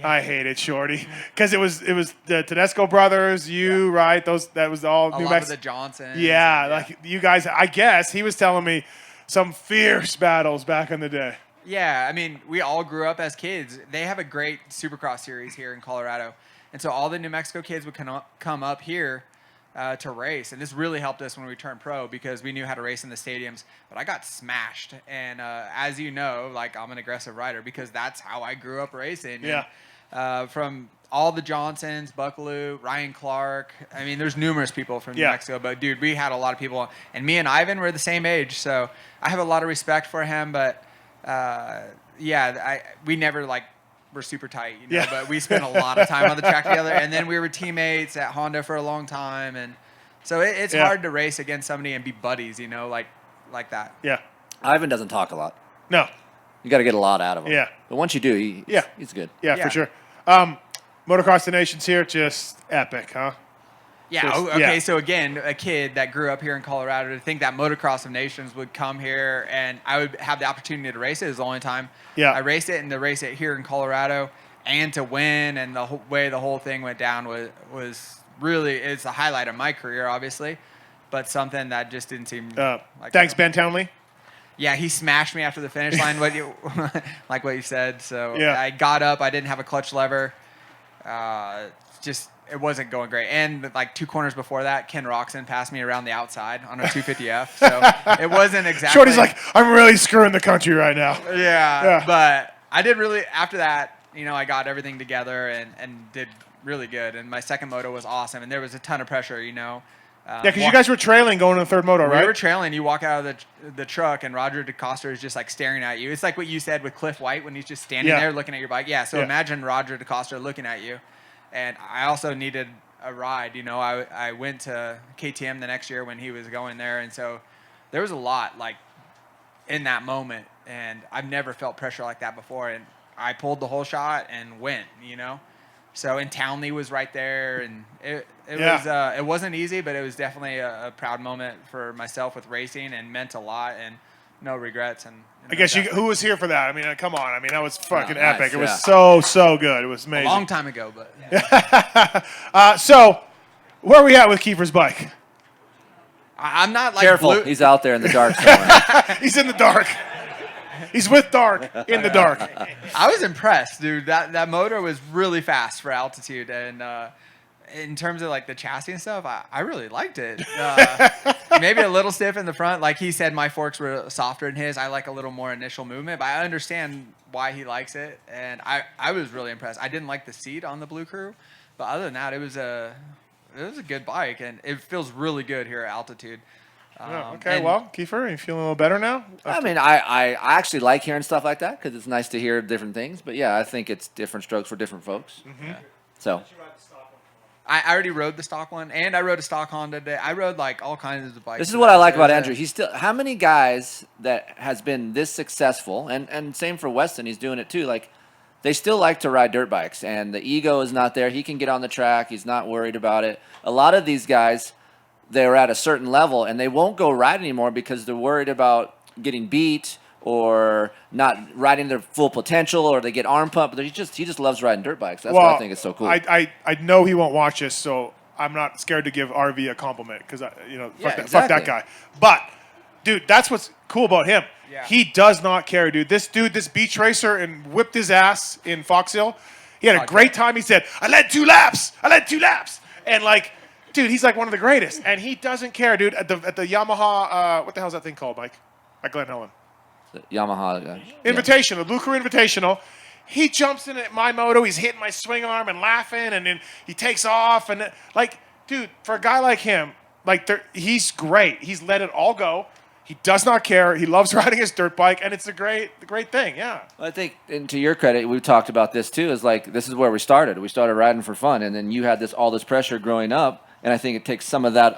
I hated Shorty. Because it was the Tedesco brothers, right? That was all New lot Mexico. of the Johnsons. Yeah, like you guys, I guess he was telling me some fierce battles back in the day. Yeah, I mean, we all grew up as kids. They have a great Supercross series here in Colorado. And so all the New Mexico kids would come up here to race. And this really helped us when we turned pro because we knew how to race in the stadiums. But I got smashed. And as you know, like I'm an aggressive rider because that's how I grew up racing. Yeah. And, from all the Johnsons, Buckaloo, Ryan Clark. I mean, there's numerous people from New Mexico. But, dude, we had a lot of people. And me and Ivan were the same age. So I have a lot of respect for him. But we never were super tight, but we spent a lot of time on the track together, and then we were teammates at Honda for a long time, and so it's hard to race against somebody and be buddies, like that. Yeah. Ivan doesn't talk a lot. No. You got to get a lot out of him. Yeah. But once you do, he's good. Yeah, for sure. Motocross the Nations here, just epic, huh? Yeah. Just- Okay. So again, a kid that grew up here in Colorado to think that Motocross of Nations would come here and I would have the opportunity to race it is the only time I raced it, and to race it here in Colorado and to win and the way the whole thing went down was really, it's a highlight of my career, obviously, but something that just didn't seem like. Thanks, Ben Townley. Yeah, he smashed me after the finish line. Like what you said. So Yeah. I got up. I didn't have a clutch lever. It wasn't going great. And like 2 corners before that, Ken Roxon passed me around the outside on a 250F. So it wasn't exactly. Shorty's like, I'm really screwing the country right now. Yeah. But I did really, after that, I got everything together and did really good. And my second moto was awesome. And there was a ton of pressure, Yeah, because you guys were trailing going to the third moto, right? We were trailing. You walk out of the truck, and Roger DeCoster is just like staring at you. It's like what you said with Cliff White when he's just standing there looking at your bike. Yeah, so imagine Roger DeCoster looking at you. And I also needed a ride. I went to KTM the next year when he was going there. And so there was a lot in that moment. And I've never felt pressure like that before. And I pulled the whole shot and went, So, and Townley was right there, and it wasn't easy, but it was definitely a proud moment for myself with racing, and meant a lot, and no regrets. And I guess who was here for that? I mean, come on. I mean, that was fucking nice, epic. It was yeah. so good. It was amazing. a long time ago, but So, where are we at with Kiefer's bike? I'm not like Careful, blue- he's out there in the dark somewhere. He's in the dark. He's with dark in the dark. I was impressed, dude. That motor was really fast for altitude, and in terms of the chassis and stuff, I really liked it. Maybe a little stiff in the front, like he said. My forks were softer than his. I like a little more initial movement, but I understand why he likes it, and I was really impressed. I didn't like the seat on the Blue Crew, but other than that, it was a good bike, and it feels really good here at altitude. Okay, well, Kiefer, are you feeling a little better now? I mean, I actually like hearing stuff like that because it's nice to hear different things. But yeah, I think it's different strokes for different folks. Mm-hmm. So I already rode the stock one, and I rode a stock Honda today. I rode all kinds of bikes. this is what I like about Andrew. He's still, how many guys that has been this successful, and same for Weston, he's doing it too. They still like to ride dirt bikes, and the ego is not there. He can get on the track. He's not worried about it. A lot of these guys, they're at a certain level, and they won't go ride anymore because they're worried about getting beat or not riding their full potential, or they get arm pumped. He just loves riding dirt bikes. That's what I think is so cool. I know he won't watch this, so I'm not scared to give RV a compliment because fuck that guy. But dude, that's what's cool about him. Yeah. He does not care, dude. This beach racer, and whipped his ass in Fox Hill. He had a great time. He said, "I led 2 laps. And dude, he's one of the greatest, and he doesn't care, dude. At the Yamaha, what the hell's that thing called, Mike? At Glen Helen. The Yamaha guy. Invitational, Blue Crew Invitational. He jumps in at my moto. He's hitting my swing arm and laughing, and then he takes off. And like, dude, for a guy like him, like he's great. He's let it all go. He does not care. He loves riding his dirt bike, and it's a great thing. Yeah. I think, and to your credit, we've talked about this too. Is like this is where we started. We started riding for fun, and then you had all this pressure growing up, and I think it takes some of that.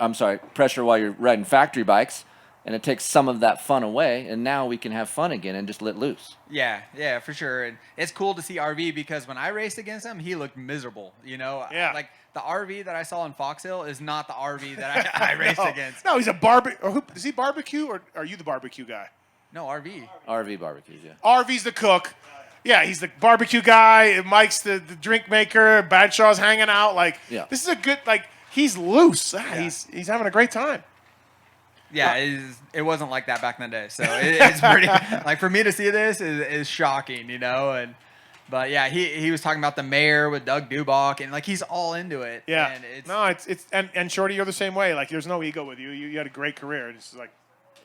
Pressure while you're riding factory bikes, and it takes some of that fun away, and now we can have fun again and just let loose. Yeah, for sure. And it's cool to see RV because when I raced against him, he looked miserable. Yeah. Like the RV that I saw in Fox Hill is not the RV that I raced against. No, he's a barbecue. Is he barbecue, or are you the barbecue guy? No, RV. RV barbecues, yeah. RV's the cook. Yeah, he's the barbecue guy. Mike's the drink maker. Badshaw's hanging out. Like, this is a good, like, he's loose. He's having a great time. Yeah, it wasn't like that back in the day. So it's pretty, like, for me to see this is shocking, But yeah, he was talking about the mayor with Doug Dubach, and like he's all into it. Yeah. And and Shorty, you're the same way. Like, there's no ego with you. You had a great career. It's like,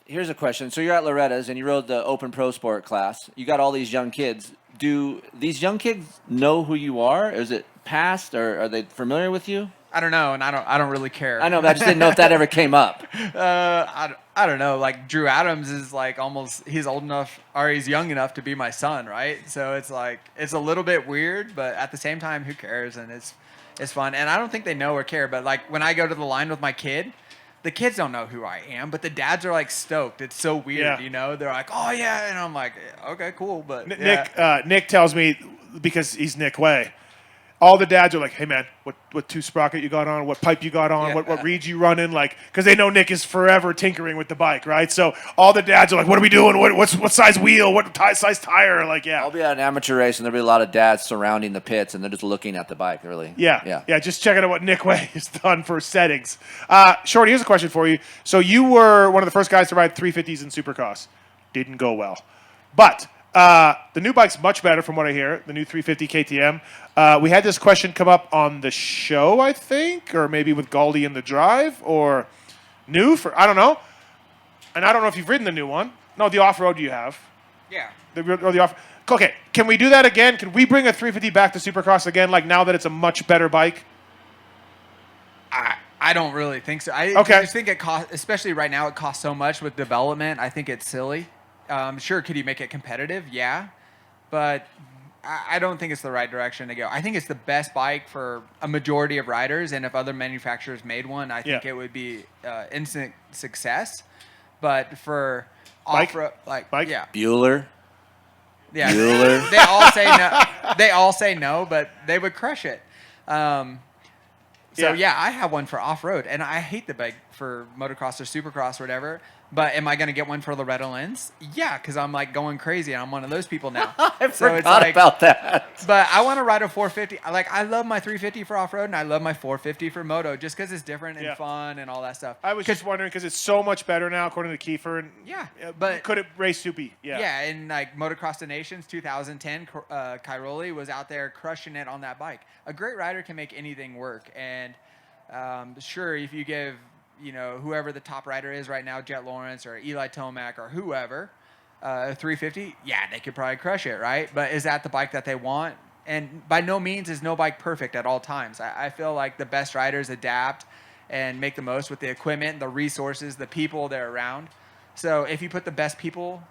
here's a question. So you're at Loretta's and you rode the Open Pro Sport class. You got all these young kids. Do these young kids know who you are? Is it past, or are they familiar with you? I don't know, and I don't really care. I know, but I just didn't know if that ever came up. I don't know. Like Drew Adams is like he's old enough or he's young enough to be my son, right? So it's like it's a little bit weird, but at the same time, who cares? And it's fun. And I don't think they know or care. But like when I go to the line with my kid, the kids don't know who I am, but the dads are like stoked. It's so weird, They're like, oh yeah, and I'm like, okay, cool. But Nick tells me, because he's Nick Way, all the dads are like, hey man, what two sprocket you got on, what pipe you got on, what reeds you running, like, because they know Nick is forever tinkering with the bike, right? So all the dads are like, what are we doing? What size wheel? What size tire? Like, I'll be at an amateur race and there'll be a lot of dads surrounding the pits and they're just looking at the bike, really. Yeah. Just checking out what Nick Way has done for settings. Shorty, here's a question for you. So you were one of the first guys to ride 350s in Supercross. Didn't go well, but the new bike's much better from what I hear, the new 350 KTM. We had this question come up on the show, I think, or maybe with Galdi in the drive, or I don't know. And I don't know if you've ridden the new one. No, the off-road you have. Yeah. Okay, can we do that again? Can we bring a 350 back to Supercross again, like now that it's a much better bike? I don't really think so. I just think it costs, especially right now, it costs so much with development. I think it's silly. Sure, could you make it competitive? Yeah. But I don't think it's the right direction to go. I think it's the best bike for a majority of riders, and if other manufacturers made one, I think it would be instant success. But for off-road, Bueller. Yeah. Bueller. They all say no. They all say no, but they would crush it. I have one for off-road, and I hate the bike for motocross or supercross or whatever. But am I going to get one for Loretta Lynn's? Yeah, because I'm like going crazy, and I'm one of those people now. I forgot about that. But I want to ride a 450. I love my 350 for off-road, and I love my 450 for moto, just because it's different and fun and all that stuff. I was just wondering, because it's so much better now, according to Kiefer. And but could it race Soupy? Yeah, and like Motocross the Nations 2010, Cairoli was out there crushing it on that bike. A great rider can make anything work, and sure, if you give whoever the top rider is right now, Jet Lawrence or Eli Tomac or whoever, 350, they could probably crush it, right? But is that the bike that they want? And by no means is no bike perfect at all times. I feel like the best riders adapt and make the most with the equipment, the resources, the people they're around. So if you put the best people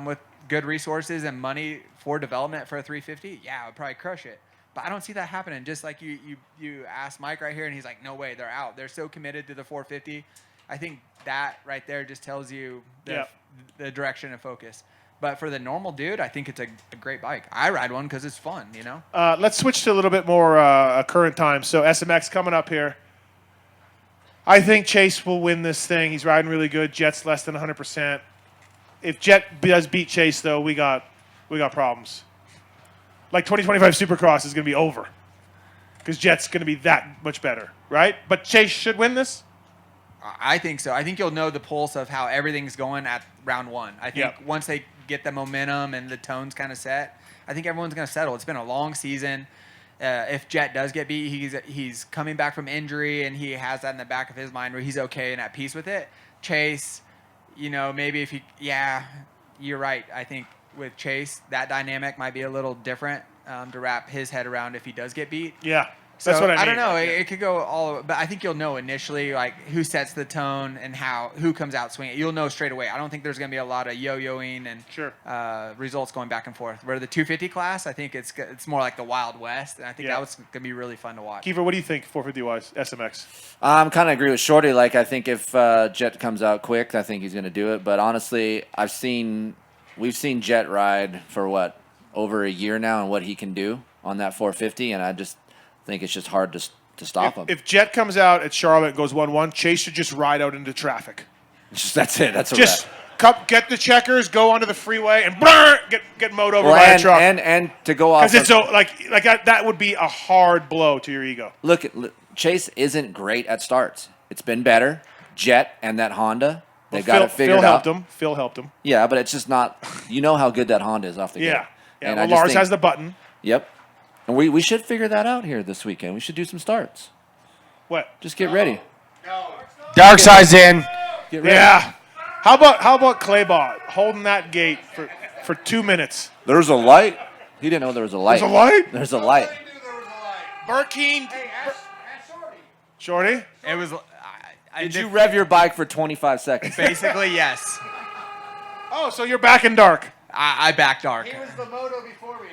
with good resources and money for development for a 350, it would probably crush it. But I don't see that happening. Just like you asked Mike right here, and he's like, no way, they're out. They're so committed to the 450. I think that right there just tells you the direction and focus. But for the normal dude, I think it's a great bike. I ride one because it's fun, Let's switch to a little bit more current time. So SMX coming up here. I think Chase will win this thing. He's riding really good. Jet's less than 100%. If Jet does beat Chase, though, we got problems. Like 2025 Supercross is going to be over because Jet's going to be that much better, right? But Chase should win this? I think so. I think you'll know the pulse of how everything's going at round one. I think once they get the momentum and the tone's kind of set, I think everyone's going to settle. It's been a long season. If Jet does get beat, he's coming back from injury, and he has that in the back of his mind where he's okay and at peace with it. Chase, maybe if he – you're right. I think with Chase, that dynamic might be a little different to wrap his head around if he does get beat. Yeah. So That's what I mean. I don't know. It could go all, but I think you'll know initially like who sets the tone and who comes out swinging. You'll know straight away. I don't think there's going to be a lot of yo-yoing and results going back and forth. Where the 250 class, I think it's more like the Wild West, and I think that was going to be really fun to watch. Kiefer, what do you think 450 wise SMX? I'm kind of agree with Shorty. Like, I think if Jet comes out quick, I think he's going to do it. But honestly, we've seen Jet ride for over a year now, and what he can do on that 450, and I just think it's just hard to stop him. If Jet comes out at Charlotte and goes 1-1, Chase should just ride out into traffic. That's it. That's a just get the checkers, go onto the freeway, and get mowed over well, by a truck. And to go off because it's so like that would be a hard blow to your ego. Look, Chase isn't great at starts. It's been better. Jet and that Honda, they got it figured out. Phil helped him. Yeah, but it's just not. You know how good that Honda is off the gate. Yeah. And well, Lars has the button. Yep. And we should figure that out here this weekend. We should do some starts. What? Just get ready. Dark side's in. Get ready. Yeah. How about Claybot holding that gate for 2 minutes? There's a light. He didn't know there was a light. There's a light? There's a light. Burkeen. Shorty? It was. Did you rev your bike for 25 seconds? Basically, yes. Oh, so you're back in dark. I back dark. He was the moto before me.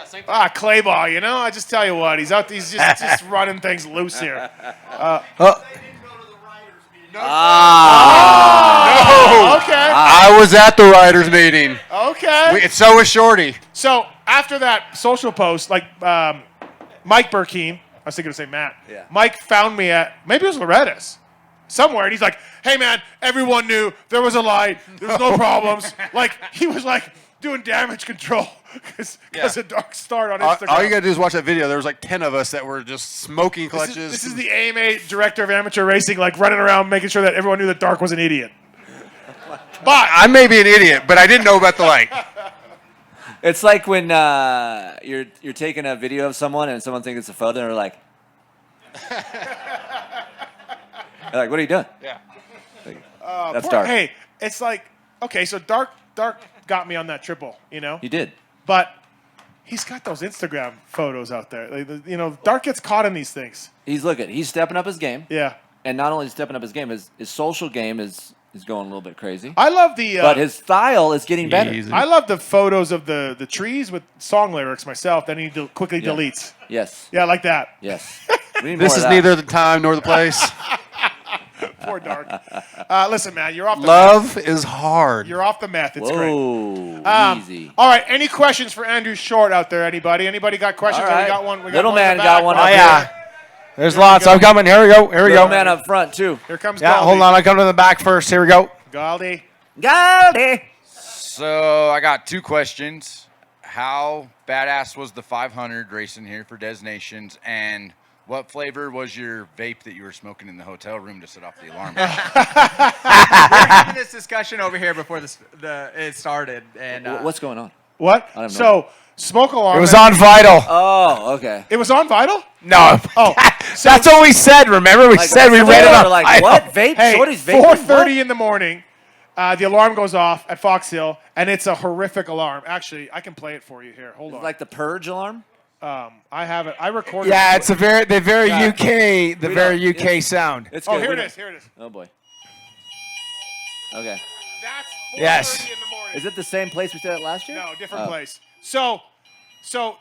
Same thing. Clayball, you know, I just tell you what, he's just running things loose here. No. Okay. I was at the writers' meeting. Okay. So was Shorty. So after that social post, like Mike Burkeen, I was thinking to say Matt. Yeah. Mike found me at maybe it was Loretta's somewhere, and he's like, "Hey man, everyone knew there was a light. There was no problems." Like he was like doing damage control because a dark start on Instagram. All you gotta do is watch that video. There was like 10 of us that were just smoking clutches. This is the AMA director of amateur racing, like running around making sure that everyone knew that Dark was an idiot. But I may be an idiot, but I didn't know about the light. It's like when you're taking a video of someone and someone thinks it's a photo and they're like, "What are you doing?" Yeah. That's Dark. Hey, it's like, okay, so Dark got me on that triple, you know? You did. But he's got those Instagram photos out there. Like, Dark gets caught in these things. He's stepping up his game. Yeah. And not only stepping up his game, his social game is going a little bit crazy. I love the... but his style is getting better. I love the photos of the trees with song lyrics myself that he quickly deletes. Yes. Yeah, like that. Yes. We need This more is of that. neither the time nor the place. Poor Dark. Listen, man, you're off the Love is hard. You're off the meth. It's great. Easy. All right, any questions for Andrew Short out there? Anybody got questions? All right. We got one. We got Little one in man the got back. one Oh up yeah. here. There's Here we lots. go. I'm coming. Here we go. Little man up front, too. Here comes Yeah, Galdi. hold on. I come to the back first. Here we go. Galdi. Galdi. So I got 2 questions. How badass was the 500 racing here for Des Nations, and what flavor was your vape that you were smoking in the hotel room to set off the alarm? We were having this discussion over here before it started, and What's going on? What? I don't know. So, smoke alarm. It was on Vital. Oh, okay. It was on Vital? No. Oh, That's what we said. Remember, we said we read it on. Like, what? Vape? Hey, Shorty's vaping? 4:30 in the morning, the alarm goes off at Fox Hill, and it's a horrific alarm. Actually, I can play it for you here. Hold on. Like the purge alarm? I have it. I recorded Yeah, it. it's the very Yeah. UK, the We very don't- UK sound. It's Oh, good. here We it don't- is. Here it is. Oh, boy. Okay. That's 4:30 Yes. in the morning. Is it the same place we stayed at last year? No, different Oh. place. So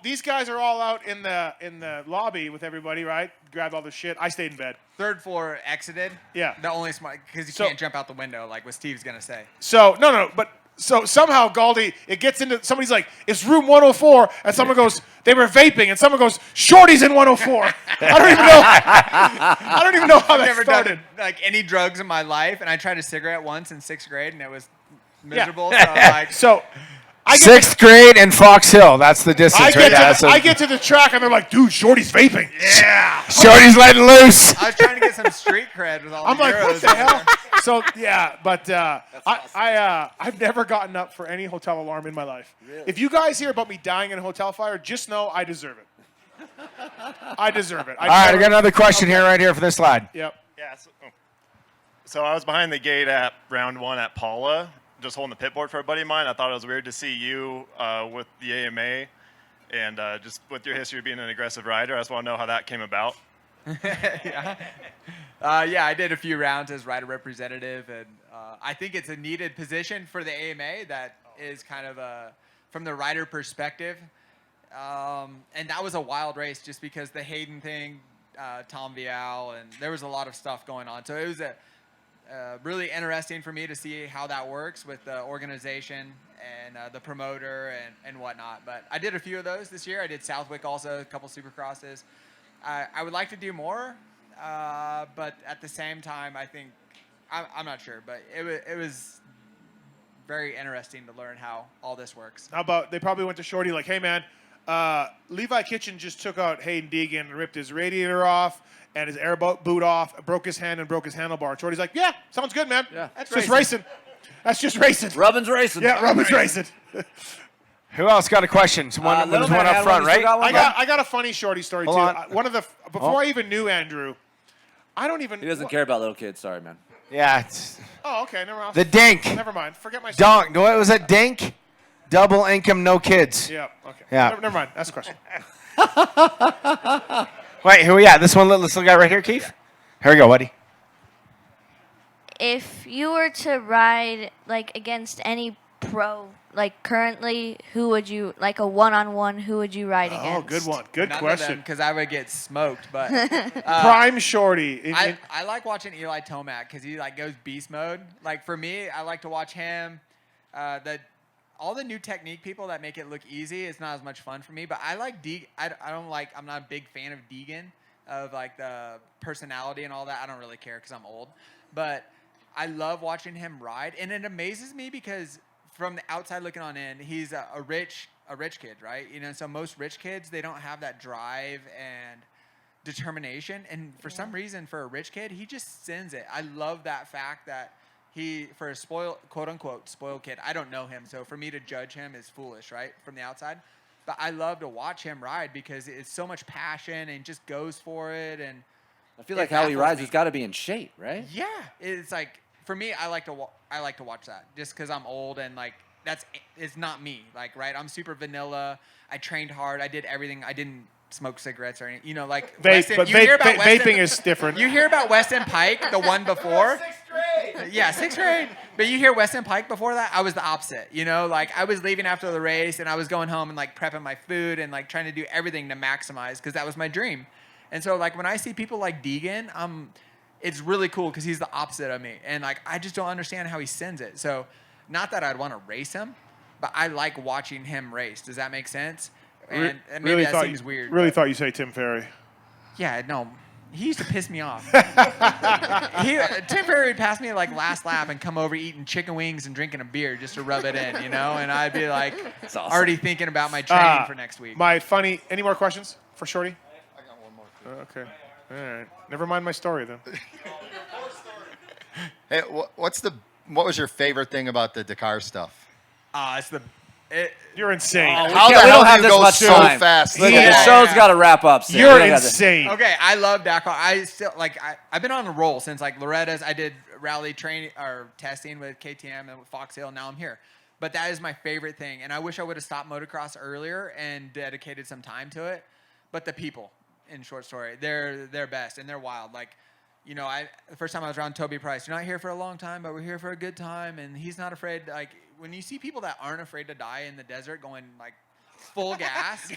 these guys are all out in the lobby with everybody, right? Grabbed all the shit. I stayed in bed. third floor exited. Yeah. The only smart because you So- can't jump out the window like what Steve's gonna say. So no, but so somehow Galdi, it gets into somebody's like, it's room 104, and someone goes, they were vaping, and someone goes, Shorty's in 104. I don't even know. I don't even know how I've that never started. done like any drugs in my life, and I tried a cigarette once in 6th grade, and it was miserable. So like, So I get 6th grade and Fox Hill. That's the distance right now. I get to the track, and they're like, dude, Shorty's vaping. Yeah. Shorty's letting loose. I was trying to get some street cred with all I'm the like, what Euros the in hell? there. So yeah, but I've never gotten up for any hotel alarm in my life. If you guys hear about me dying in a hotel fire, just know I deserve it. I deserve it. All right, I got another question here, right here for this slide. Yep. Yeah. So I was behind the gate at round 1 at Paula. just holding the pit board for a buddy of mine. I thought it was weird to see you with the AMA and just with your history of being an aggressive rider. I just want to know how that came about. Yeah. Yeah, I did a few rounds as rider representative, and I think it's a needed position for the AMA that is kind of from the rider perspective. And that was a wild race just because the Hayden thing, Tom Vial, and there was a lot of stuff going on. So it was really interesting for me to see how that works with the organization and the promoter and whatnot. But I did a few of those this year. I did Southwick also, a couple Supercrosses. I would like to do more, but at the same time, I think I'm not sure. But it was very interesting to learn how all this works. How about they probably went to Shorty like, hey, man, Levi Kitchen just took out Hayden Deegan and ripped his radiator off and his air boot off, broke his hand and broke his handlebar. Shorty's like, yeah, sounds good, man. Yeah. That's just racing. That's just racing. Rubbin's racing. Yeah, Rubbin's racing. Who else got a question? There's one up front, right? I got a funny Shorty story, Hold too. on. Before I even knew Andrew, I don't even... He doesn't care about little kids. Sorry, man. Yeah. Oh, okay, never mind. The dink. Never mind. Forget my... Donk. What was it? Dink? Double income, no kids. Yeah, okay. Yeah. Never mind. That's the question. Wait, who we at? This one, this little guy right here, Keith? Here we go, buddy. If you were to ride like against any pro, like currently, who would you like a one-on-one? Who would you ride against? Oh, good one. Good None question. Because I would get smoked. But Prime Shorty. I like watching Eli Tomac because he like goes beast mode. Like for me, I like to watch him. All the new technique people that make it look easy, it's not as much fun for me. But I like I'm not a big fan of Deegan, of like the personality and all that. I don't really care because I'm old. But I love watching him ride, and it amazes me because from the outside looking on in, he's a rich kid, right? You know, so most rich kids, they don't have that drive and determination, and for some reason, for a rich kid, he just sends it. I love that fact that he, for a spoiled, quote unquote, spoiled kid, I don't know him, so for me to judge him is foolish, right, from the outside. But I love to watch him ride because it's so much passion and just goes for it. And I feel like how he rides, he's got to be in shape, right? yeah, it's like for me, I like to watch that just because I'm old and like it's not me, like right. I'm super vanilla. I trained hard. I did everything. I didn't smoke cigarettes or anything. You know, like vaping is different. You hear about Weston Pike, the one before. Sixth grade. Yeah, sixth grade. But you hear Weston Pike before that. I was the opposite. You know, like I was leaving after the race and I was going home and like prepping my food and like trying to do everything to maximize because that was my dream. And so like when I see people like Deegan, it's really cool because he's the opposite of me. And like I just don't understand how he sends it. So not that I'd want to race him, but I like watching him race. Does that make sense? And maybe really that seems weird. Really thought you say Tim Ferry. Yeah, no. He used to piss me off. Tim Ferry would pass me like last lap and come over eating chicken wings and drinking a beer just to rub it in, you know? And I'd be like awesome. already thinking about my training for next week. Any more questions for Shorty? I got one more. Okay. All right. Never mind my story then. Hey, what was your favorite thing about the Dakar stuff? You're insane. How we the hell don't have do you this go much so time. fast? Look, the show's got to wrap up soon. You're insane. Okay, I love Dakar. I still like. I've been on a roll since like Loretta's. I did rally training or testing with KTM and with Fox Hill. Now I'm here, but that is my favorite thing. And I wish I would have stopped motocross earlier and dedicated some time to it. But the people, in short story, they're best and they're wild. Like, you know, the first time I was around Toby Price, you're not here for a long time, but we're here for a good time. And he's not afraid. Like when you see people that aren't afraid to die in the desert, going like full gas.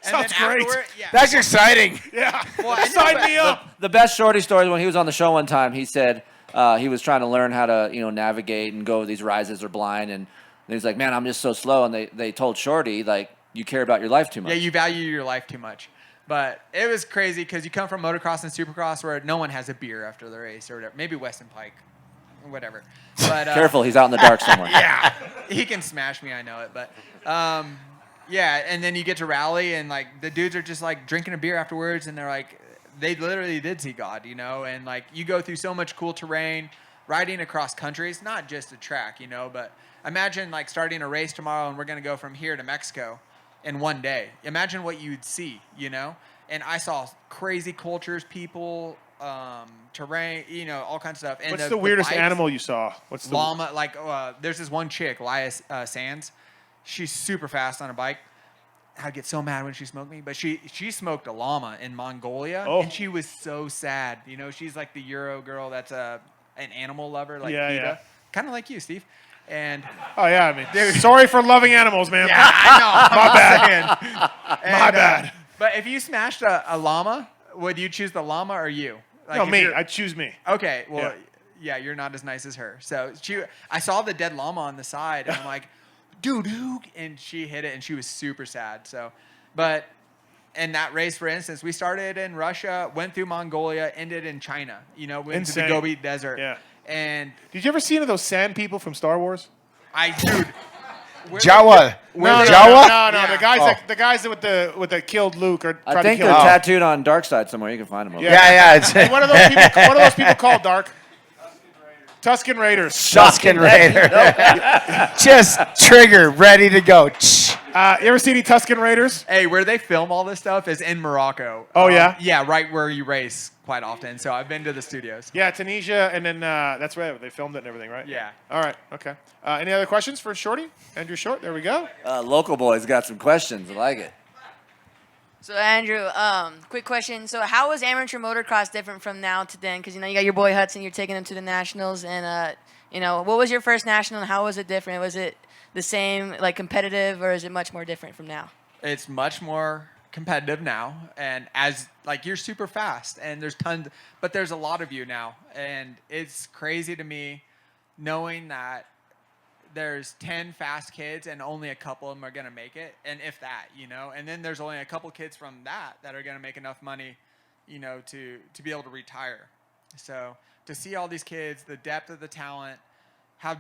Sounds great. Yeah. That's exciting. Yeah. Well, Sign me up. The best Shorty story when he was on the show one time, he said he was trying to learn how to, navigate and go these rises or blind. And he was like, man, I'm just so slow. And they told Shorty, like, you care about your life too much. Yeah, you value your life too much. But it was crazy because you come from motocross and supercross where no one has a beer after the race or whatever. Maybe Weston Pike, whatever. But Careful, he's out in the dark somewhere. Yeah, he can smash me. I know it. But yeah, and then you get to rally and like the dudes are just like drinking a beer afterwards, and they're like, they literally did see God, and like you go through so much cool terrain, riding across countries, not just a track, but imagine like starting a race tomorrow and we're gonna go from here to Mexico in one day. Imagine what you'd see, And I saw crazy cultures, people, terrain, all kinds of stuff. And What's the weirdest bikes, animal you saw? What's the llama? Like, there's this one chick, Laya Sands. She's super fast on a bike. I'd get so mad when she smoked me, but she smoked a llama in Mongolia, and she was so sad. She's like the Euro girl that's an animal lover, like Eva. Kind of like you, Steve. And oh yeah, I mean, dude, sorry for loving animals, man. Yeah, I know. My bad. My bad. But if you smashed a llama, would you choose the llama or you? Like, No, me. I choose me. Okay, well, yeah, you're not as nice as her. So I saw the dead llama on the side, and I'm like, dude, who? And she hit it, and she was super sad. So, but in that race, for instance, we started in Russia, went through Mongolia, ended in China. Went to the Gobi Desert. Yeah. And did you ever see any of those sand people from Star Wars? Dude. Jawa. No. Yeah. The guys with the killed Luke or I tried think to they're kill him. tattooed on Darkseid somewhere. You can find them. Over Yeah. Hey, what are those people? What are those people called, Dark? Tuscan Raiders. Tuscan Raider. Just trigger, ready to go. You ever see any Tuscan Raiders? Hey, where they film all this stuff is in Morocco. Oh, yeah? Yeah, right where you race quite often. So I've been to the studios. Yeah, Tunisia, and then that's right. They filmed it and everything, right? Yeah. All right. Okay. Any other questions for Shorty? Andrew Short. There we go. Local boy's got some questions. I like it. So Andrew, quick question. So how was amateur motocross different from now to then? Because you got your boy Hudson, you're taking him to the nationals, and what was your first national and how was it different? Was it the same, like competitive, or is it much more different from now? It's much more competitive now, and as like you're super fast, and there's tons, but there's a lot of you now, and it's crazy to me knowing that there's 10 fast kids and only a couple of them are going to make it, and if that, and then there's only a couple kids from that are going to make enough money, to be able to retire. So to see all these kids, the depth of the talent, how,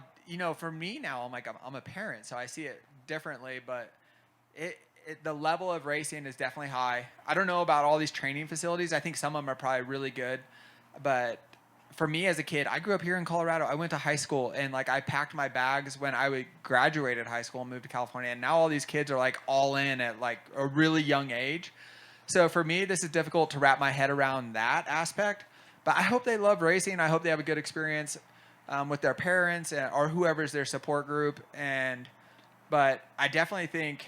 for me now, I'm a parent, so I see it differently, but the level of racing is definitely high. I don't know about all these training facilities. I think some of them are probably really good, but for me as a kid, I grew up here in Colorado. I went to high school, and I packed my bags when I graduated high school and moved to California. And now all these kids are all in at a really young age. So for me, this is difficult to wrap my head around that aspect. But I hope they love racing. I hope they have a good experience with their parents or whoever's their support group. But I definitely think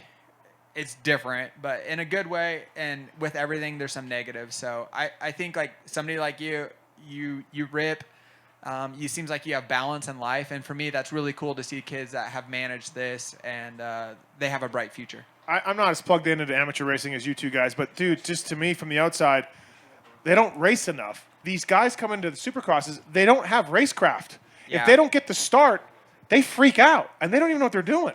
it's different, but in a good way. And with everything, there's some negatives. So I think somebody like you rip. You seems like you have balance in life, and for me, that's really cool to see kids that have managed this and they have a bright future. I'm not as plugged into amateur racing as you two guys, but dude, just to me from the outside, they don't race enough. These guys come into the supercrosses, they don't have racecraft. Yeah. If they don't get the start, they freak out, and they don't even know what they're doing.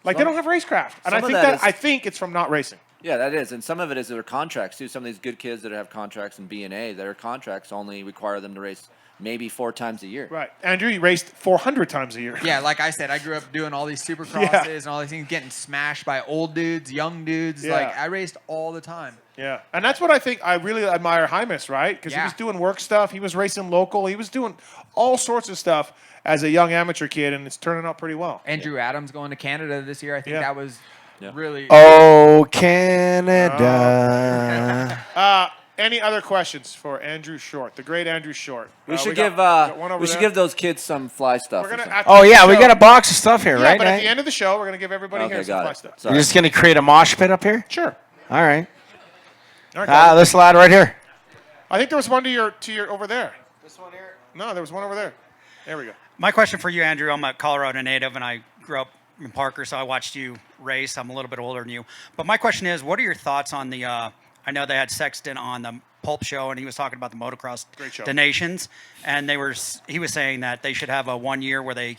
They don't have racecraft, and I think it's from not racing. Yeah, that is, and some of it is their contracts too. Some of these good kids that have contracts in B&A, their contracts only require them to race maybe 4 times a year. Right, Andrew, you raced 400 times a year. Yeah, like I said, I grew up doing all these supercrosses and all these things, getting smashed by old dudes, young dudes. Yeah. I raced all the time. Yeah, and that's what I think I really admire Hymus, right? Because he was doing work stuff, he was racing local, he was doing all sorts of stuff as a young amateur kid, and it's turning out pretty well. Andrew Adams going to Canada this year, I think that was really... Oh, Canada. Any other questions for Andrew Short, the great Andrew Short? We should give those kids some fly stuff. We got a box of stuff here, right? But at the end of the show, we're going to give everybody here some fly stuff. You're just going to create a mosh pit up here? Sure. All right. Okay. This lad right here. I think there was one to your over there. This one here? No, there was one over there. There we go. My question for you, Andrew, I'm a Colorado native, and I grew up in Parker, so I watched you race. I'm a little bit older than you. But my question is, what are your thoughts on the I know they had Sexton on the Pulp show, and he was talking about the motocross the nations, and he was saying that they should have a 1 year where they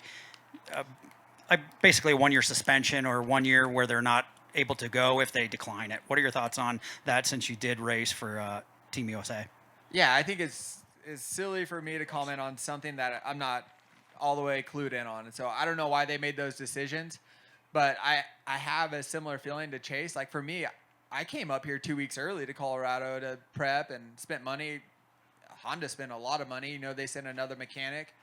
basically a 1 year suspension or 1 year where they're not able to go if they decline it. What are your thoughts on that, since you did race for Team USA? Yeah, I think it's silly for me to comment on something that I'm not all the way clued in on. And so I don't know why they made those decisions, but I have a similar feeling to Chase. Like for me, I came up here 2 weeks early to Colorado to prep and spent money. Honda spent a lot of money. They sent another mechanic.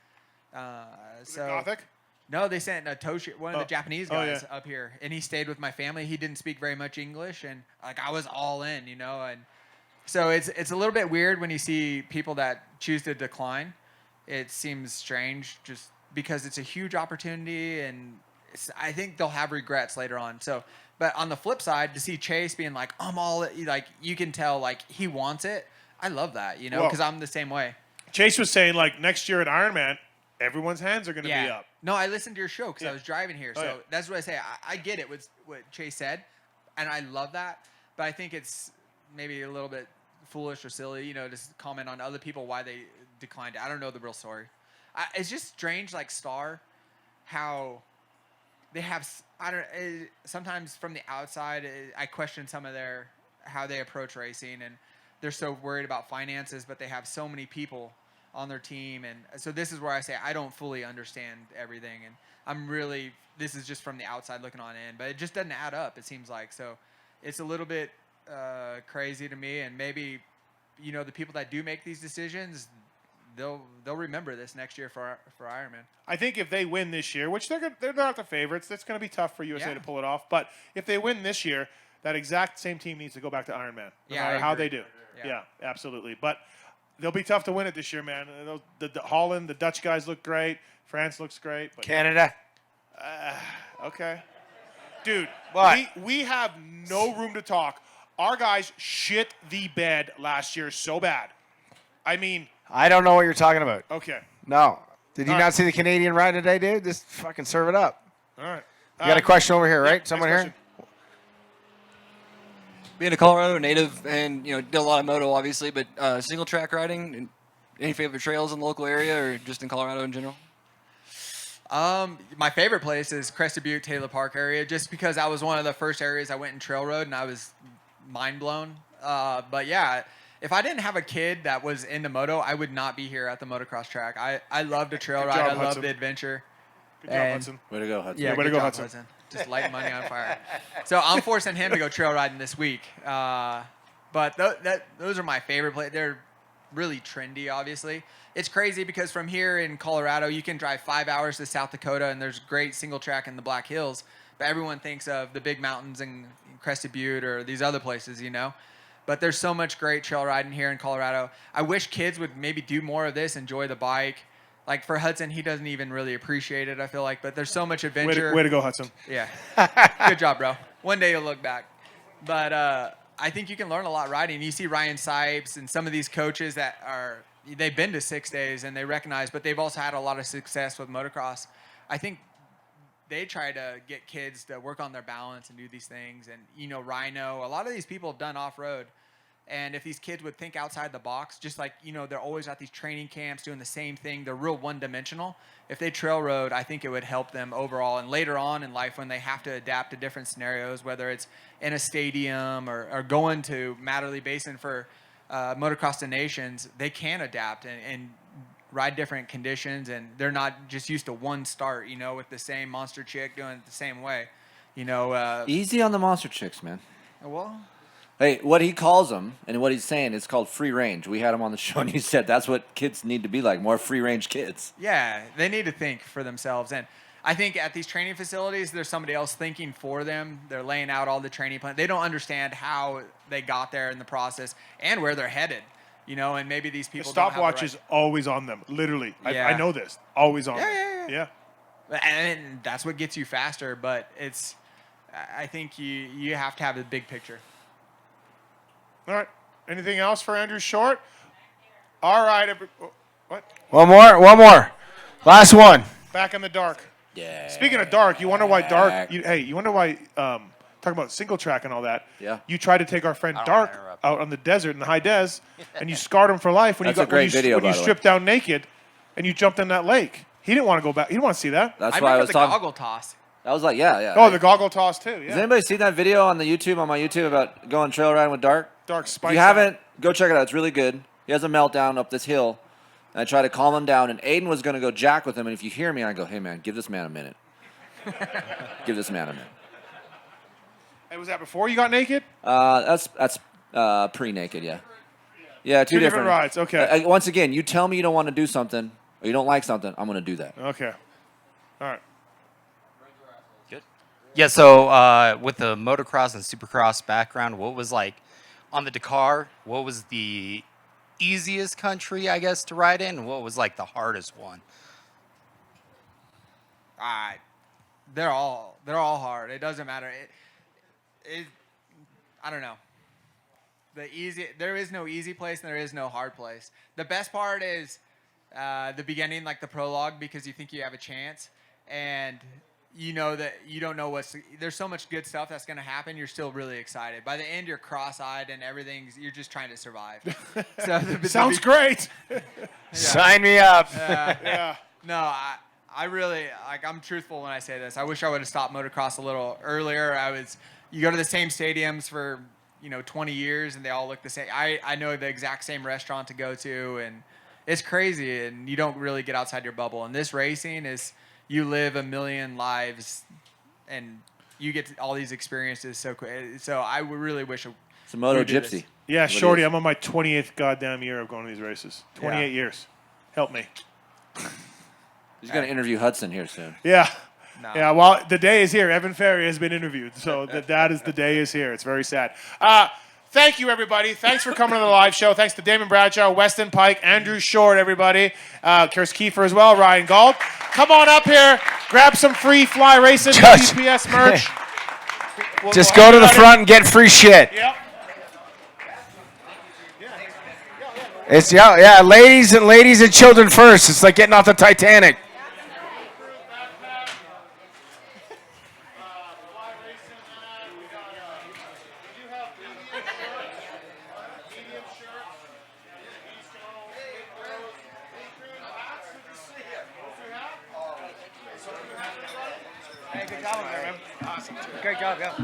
Gothic? No, they sent Toshi, one of the Japanese guys up here, and he stayed with my family. He didn't speak very much English, and I was all in, and So it's a little bit weird when you see people that choose to decline. It seems strange just because it's a huge opportunity, and I think they'll have regrets later on. So, but on the flip side, to see Chase being like, I'm all, like, you can tell, like, he wants it. I love that, you know, Well, because I'm the same way. Chase was saying, like, next year at Ironman, everyone's hands are going to be up. No, I listened to your show because Yeah. I was driving here. Oh, So yeah. that's what I say. I get it, what Chase said, and I love that. But I think it's maybe a little bit foolish or silly, you know, to comment on other people why they declined it. I don't know the real story. It's just strange, like Star, how they have. Sometimes from the outside, I question some of how they approach racing, and they're so worried about finances, but they have so many people on their team, and so this is where I say I don't fully understand everything, and this is just from the outside looking on in, but it just doesn't add up. It seems like so. It's a little bit crazy to me, and maybe, you know, the people that do make these decisions, they'll remember this next year for Ironman. I think if they win this year, which they're not the favorites, that's going to be tough for USA to pull it off. But if they win this year, that exact same team needs to go back to Ironman, no matter how they do. Yeah, absolutely. But they'll be tough to win it this year, man. The Holland, the Dutch guys look great. France looks great. But Canada. Okay. Dude, What? we have no room to talk. Our guys shit the bed last year so bad. I mean, I don't know what you're talking about. okay. No. Did you All not right. see the Canadian ride today, dude? Just fucking serve it up. All right. You got a question over here, right? next Someone here? question. Being a Colorado native and, you know, did a lot of moto, obviously, but single track riding, any favorite trails in the local area or just in Colorado in general? My favorite place is Crested Butte, Taylor Park area, just because that was one of the first areas I went in trail road, and I was mind blown. But yeah, if I didn't have a kid that was into moto, I would not be here at the motocross track. I love the trail Good ride. job, I love Hudson. the adventure. Good job, Hudson. Way to go, Hudson. Yeah, way to good go, job, Hudson. Just lighting money on fire. So I'm forcing him to go trail riding this week. But those are my favorite places. They're really trendy, obviously. It's crazy because from here in Colorado, you can drive 5 hours to South Dakota, and there's great single track in the Black Hills. But everyone thinks of the big mountains in Crested Butte or these other places, you know. But there's so much great trail riding here in Colorado. I wish kids would maybe do more of this, enjoy the bike. Like for Hudson, he doesn't even really appreciate it, I feel like. But there's so much adventure. Way to go, Hudson. Yeah. Good job, bro. One day you'll look back. But I think you can learn a lot riding. You see Ryan Sipes and some of these coaches that they've been to 6 days and they recognize, but they've also had a lot of success with motocross. I think they try to get kids to work on their balance and do these things. And, you know, Rhino, a lot of these people have done off-road. And if these kids would think outside the box, just like, you know, they're always at these training camps doing the same thing, they're real one-dimensional. If they trail road, I think it would help them overall. And later on in life when they have to adapt to different scenarios, whether it's in a stadium or going to Matterley Basin for Motocross the Nations, they can adapt and ride different conditions. And they're not just used to one start, you know, with the same monster chick doing it the same way. You know, Easy on the monster chicks, man. well, Hey, what he calls them and what he's saying is called free range. We had him on the show, and he said that's what kids need to be like, more free range kids. yeah, they need to think for themselves. And I think at these training facilities, there's somebody else thinking for them. They're laying out all the training plan. They don't understand how they got there in the process and where they're headed. You know, and maybe these The people don't have the stopwatch right- is always on them, literally. Yeah. I know this. Always on Yeah, them. yeah. And that's what gets you faster. But I think you have to have the big picture. All right. Anything else for Andrew Short? All right. What? One more. Last one. Back in the dark. Yeah. Speaking of dark, you wonder why dark. You wonder why. Talking about single track and all that. Yeah. You tried to take our friend I don't Dark wanna interrupt. out on the desert in the high des, and you scarred him for life when That's you a great video, when you by the way. stripped down naked, and you jumped in that lake. He didn't want to go back. He didn't want to see that. That's I why I remember was the talking. goggle toss. That was like, yeah. Oh, the goggle toss too. Has Yeah. anybody seen that video on my YouTube about going trail riding with Dark? Dark If spikes. you haven't, go check it out. It's really good. He has a meltdown up this hill, and I try to calm him down, and Aiden was going to go jack with him, and if you hear me, I go, hey, man, give this man a minute. Give this man a minute. Hey, was that before you got naked? That's pre-naked, yeah. Yeah, two different rides, okay. Once again, you tell me you don't want to do something, or you don't like something, I'm going to do that. Okay. All right. Yeah, so with the motocross and supercross background, what was like on the Dakar, what was the easiest country, I guess, to ride in? And what was like the hardest one? They're all hard. It doesn't matter. I don't know. There is no easy place and there is no hard place. The best part is the beginning, like the prologue, because you think you have a chance, and you know that you don't know there's so much good stuff that's going to happen. You're still really excited. By the end, you're cross-eyed and you're just trying to survive. Sounds great. Sign me up. Yeah. No, I really, I'm truthful when I say this. I wish I would have stopped motocross a little earlier. You go to the same stadiums for 20 years and they all look the same. I know the exact same restaurant to go to, and it's crazy, and you don't really get outside your bubble. And this racing is, you live a million lives and you get all these experiences so quick. So I would really wish it's a Moto Gypsy. Yeah, Shorty, I'm on my 28th goddamn year of going to these races. 28 years. Help me. He's going to interview Hudson here soon. Yeah. No. Yeah, well, the day is here. Evan Ferry has been interviewed, so that is the day is here. It's very sad. Thank you, everybody. Thanks for coming to the live show. Thanks to Damon Bradshaw, Weston Pike, Andrew Short, everybody. Kers Kiefer as well, Ryan Galt. Come on up here. Grab some free Fly Racing WPS merch. Just go to the front and get free shit. Yep. It's ladies and children first. It's like getting off the Titanic. Hey, good job, man. Awesome. Great job, yeah.